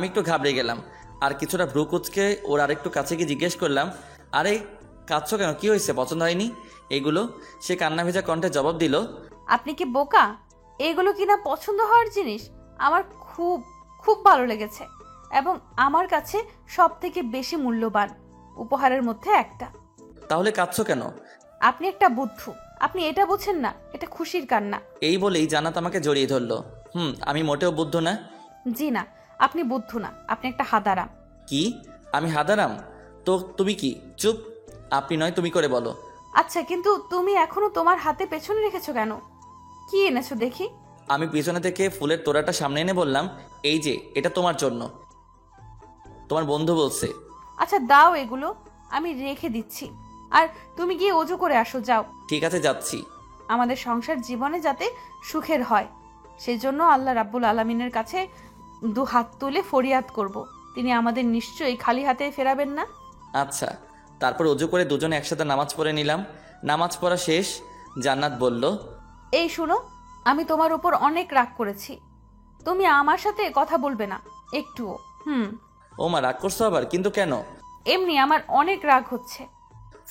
একটু ঘাবড়ে গেলাম। আর কিছুটা ভ্রু কুচকে ওর আরেকটু কাছে গিয়ে জিজ্ঞেস করলাম, আরে কাঁদছো কেন, কি হয়েছে, পছন্দ হয়নি এগুলো? সে কান্না ভেজা কণ্ঠে জবাব দিল,
আপনি কি বোকা? এগুলো কিনা পছন্দ হওয়ার জিনিস? আমার খুব খুব ভালো লেগেছে, এবং আমার কাছে সব থেকে বেশি মূল্যবান উপহারের মধ্যে একটা।
তাহলে কাঁদছো কেন?
আপনি একটা বুদ্ধু, আপনি এটা বুঝেন না? এটা খুশির কান্না।
এই বলেই জান্নাত আমাকে জড়িয়ে ধরলো। আমি মোটেও বুদ্ধ না।
জি না, আপনি বুদ্ধু না, আপনি একটা হাদারাম।
কি? আমি হাদারাম? তো তুমি কি? চুপ, আপনি নয় তুমি করে বলো।
আচ্ছা, কিন্তু তুমি এখনো তোমার হাতে পেছনে রেখেছো কেন? কি এনেছো দেখি?
আমি পিছনে থেকে ফুলের তোড়াটা সামনে এনে বললাম, এই যে এটা তোমার জন্য, তোমার বন্ধু বলছে।
আচ্ছা দাও এগুলো, আমি রেখে দিচ্ছি। আর তুমি গিয়ে অজু করে আসো, যাও।
ঠিক আছে, যাচ্ছি।
আমাদের সংসার জীবনে যাতে সুখের হয় সেই জন্য আল্লাহ রাব্বুল আলামিনের কাছে দু হাত তুলে ফরিয়াদ করব। তিনি আমাদের নিশ্চয়ই খালি হাতে ফেরাবেন না।
আচ্ছা। তারপর অজু করে দুজনে একসাথে নামাজ পড়ে নিলাম। নামাজ পড়া শেষ। জান্নাত বলল,
এই শুনো, আমি তোমার উপর অনেক রাগ করেছি। তুমি আমার সাথে কথা বলবে না একটুও।
ও মা, রাগ করছো আবার? কিন্তু কেন?
এমনি আমার অনেক রাগ হচ্ছে।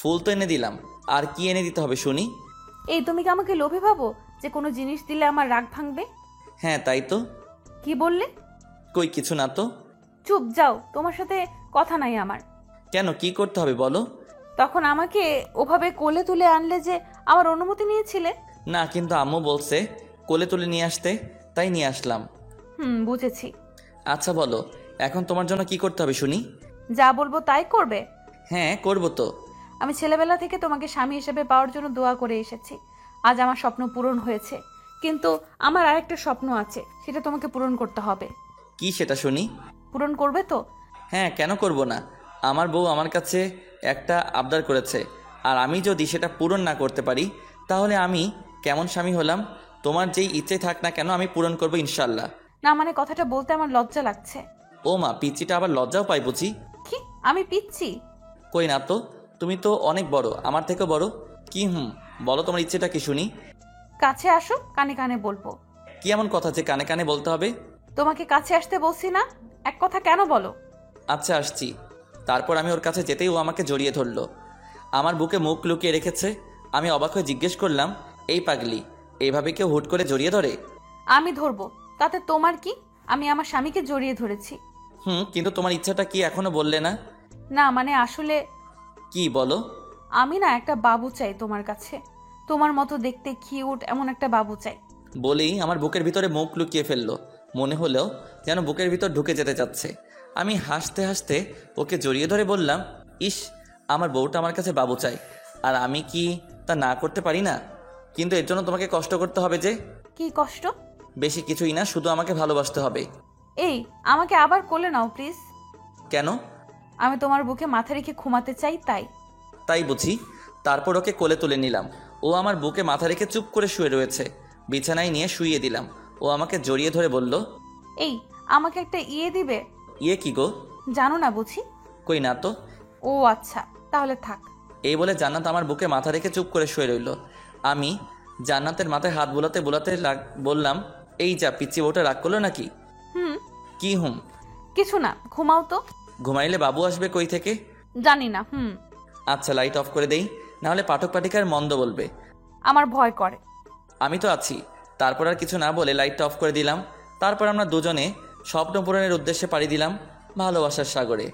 ফুল তো এনে দিলাম, আর কি এনে দিতে হবে শুনি?
এই তুমি কি আমাকে লোভে ভাবো যে কোনো জিনিস দিলে আমার রাগ ভাঙবে?
হ্যাঁ, তাই তো।
কি বললে?
কই কিছু না তো।
চুপ, যাও, তোমার সাথে কথা নাই আমার।
কেন, কি করতে হবে বলো?
তখন আমাকে ওভাবে কোলে তুলে আনলে যে, আমার অনুমতি নিয়েছিলে?
না, কিন্তু আম্মু বলছে কোলে তুলে নিয়ে আসতে, তাই নিয়ে আসলাম।
বুঝেছি।
আচ্ছা বলো, এখন তোমার জন্য কি করতে হবে শুনি?
যা বলবো তাই করবে?
হ্যাঁ, করবো তো।
আমি ছেলেবেলা থেকে তোমাকে স্বামী হিসেবে পাওয়ার জন্য দোয়া করে এসেছি। আজ আমার স্বপ্ন পূরণ হয়েছে, কিন্তু আমার আরেকটা স্বপ্ন আছে, সেটা তোমাকে পূরণ করতে হবে।
কি সেটা শুনি?
পূরণ করবে তো?
হ্যাঁ, কেন করব না। আমার বউ আমার কাছে একটা আবদার করেছে, আর আমি যদি সেটা পূরণ না করতে পারি তাহলে আমি কেমন স্বামী হলাম? তোমার যেই ইচ্ছে থাক না কেন, আমি পূরণ করবো ইনশাল্লাহ।
না মানে, কথাটা বলতে আমার লজ্জা লাগছে।
ও মা, পিচ্চিটা আবার লজ্জাও পাই বুঝি?
কি, আমি পিচ্ছি?
কই না তো, তুমি তো অনেক বড়, আমার থেকেও বড়। কি বলো, তোমার ইচ্ছেটা কি শুনি?
কাছে আসো, কানে কানে বলবো।
কি এমন কথা যে কানে কানে বলতে হবে?
তোমাকে কাছে আসতে বলছি না, এক কথা কেন বলো?
আচ্ছা, আসছি। তারপর আমি ওর কাছে যেতেই ও আমাকে জড়িয়ে ধরলো, আমার বুকে মুখ লুকিয়ে রেখেছে। আমি অবাক হয়ে জিজ্ঞেস করলাম, এই পাগলি, এইভাবে কেউ হুট করে জড়িয়ে ধরে?
আমি ধরবো, তাতে তোমার কি? আমি আমার স্বামীকে জড়িয়ে ধরেছি।
কিন্তু তোমার ইচ্ছাটা কি এখনো বললে না?
না মানে আসলে,
কি বলো?
আমি না একটা বাবু চাই তোমার কাছে, তোমার মতো দেখতে কিউট এমন একটা বাবু চাই।
বলেই আমার বুকের ভিতরে মুখ লুকিয়ে ফেললো, মনে হলো যেন বুকের ভিতর ঢুকে যেতে চাচ্ছে। আমি হাসতে হাসতে ওকে জড়িয়ে ধরে বললাম, ইস, আমার বউটা আমার কাছে বাবু চাই, আর আমি কি তা না করতে পারি না? কিন্তু এর জন্য তোমাকে কষ্ট করতে হবে যে।
কি কষ্ট?
বেশি কিছুই না, শুধু আমাকে ভালোবাসতে হবে।
এই, আমাকে আবার কোলে নাও প্লিজ।
কেন?
আমি তোমার বুকে মাথা রেখে ঘুমাতে চাই, তাই।
তাই বুঝি। তারপর ওকে কোলে তুলে নিলাম। ও আমার বুকে মাথা রেখে চুপ করে শুয়ে রয়েছে। বিছানায় নিয়ে শুইয়ে দিলাম। ও আমাকে জড়িয়ে ধরে বলল,
এই, আমাকে একটা ইয়ে দিবে?
ইয়ে কি গো?
জানো না বুঝি?
কই না তো।
ও আচ্ছা, তাহলে থাক।
এই বলে জান্নাত আমার বুকে মাথা রেখে চুপ করে শুয়ে রইল। আমি জান্নাতের মাথায় হাত বোলাতে বোলাতে বললাম, এই যা, পিচ্চি বউটা রাগ করলো নাকি? কি
কিছু না, ঘুমাও তো।
ঘুমাইলে বাবু আসবে কই থেকে?
জানি না।
আচ্ছা, লাইট অফ করে দেই, নাহলে পাঠক পাঠিকার মন্দ বলবে।
আমার ভয় করে।
আমি তো আছি। তারপর আর কিছু না বলে লাইটটা অফ করে দিলাম। তারপর আমরা দুজনে স্বপ্ন পূরণের উদ্দেশ্যে পাড়ি দিলাম ভালোবাসার সাগরে।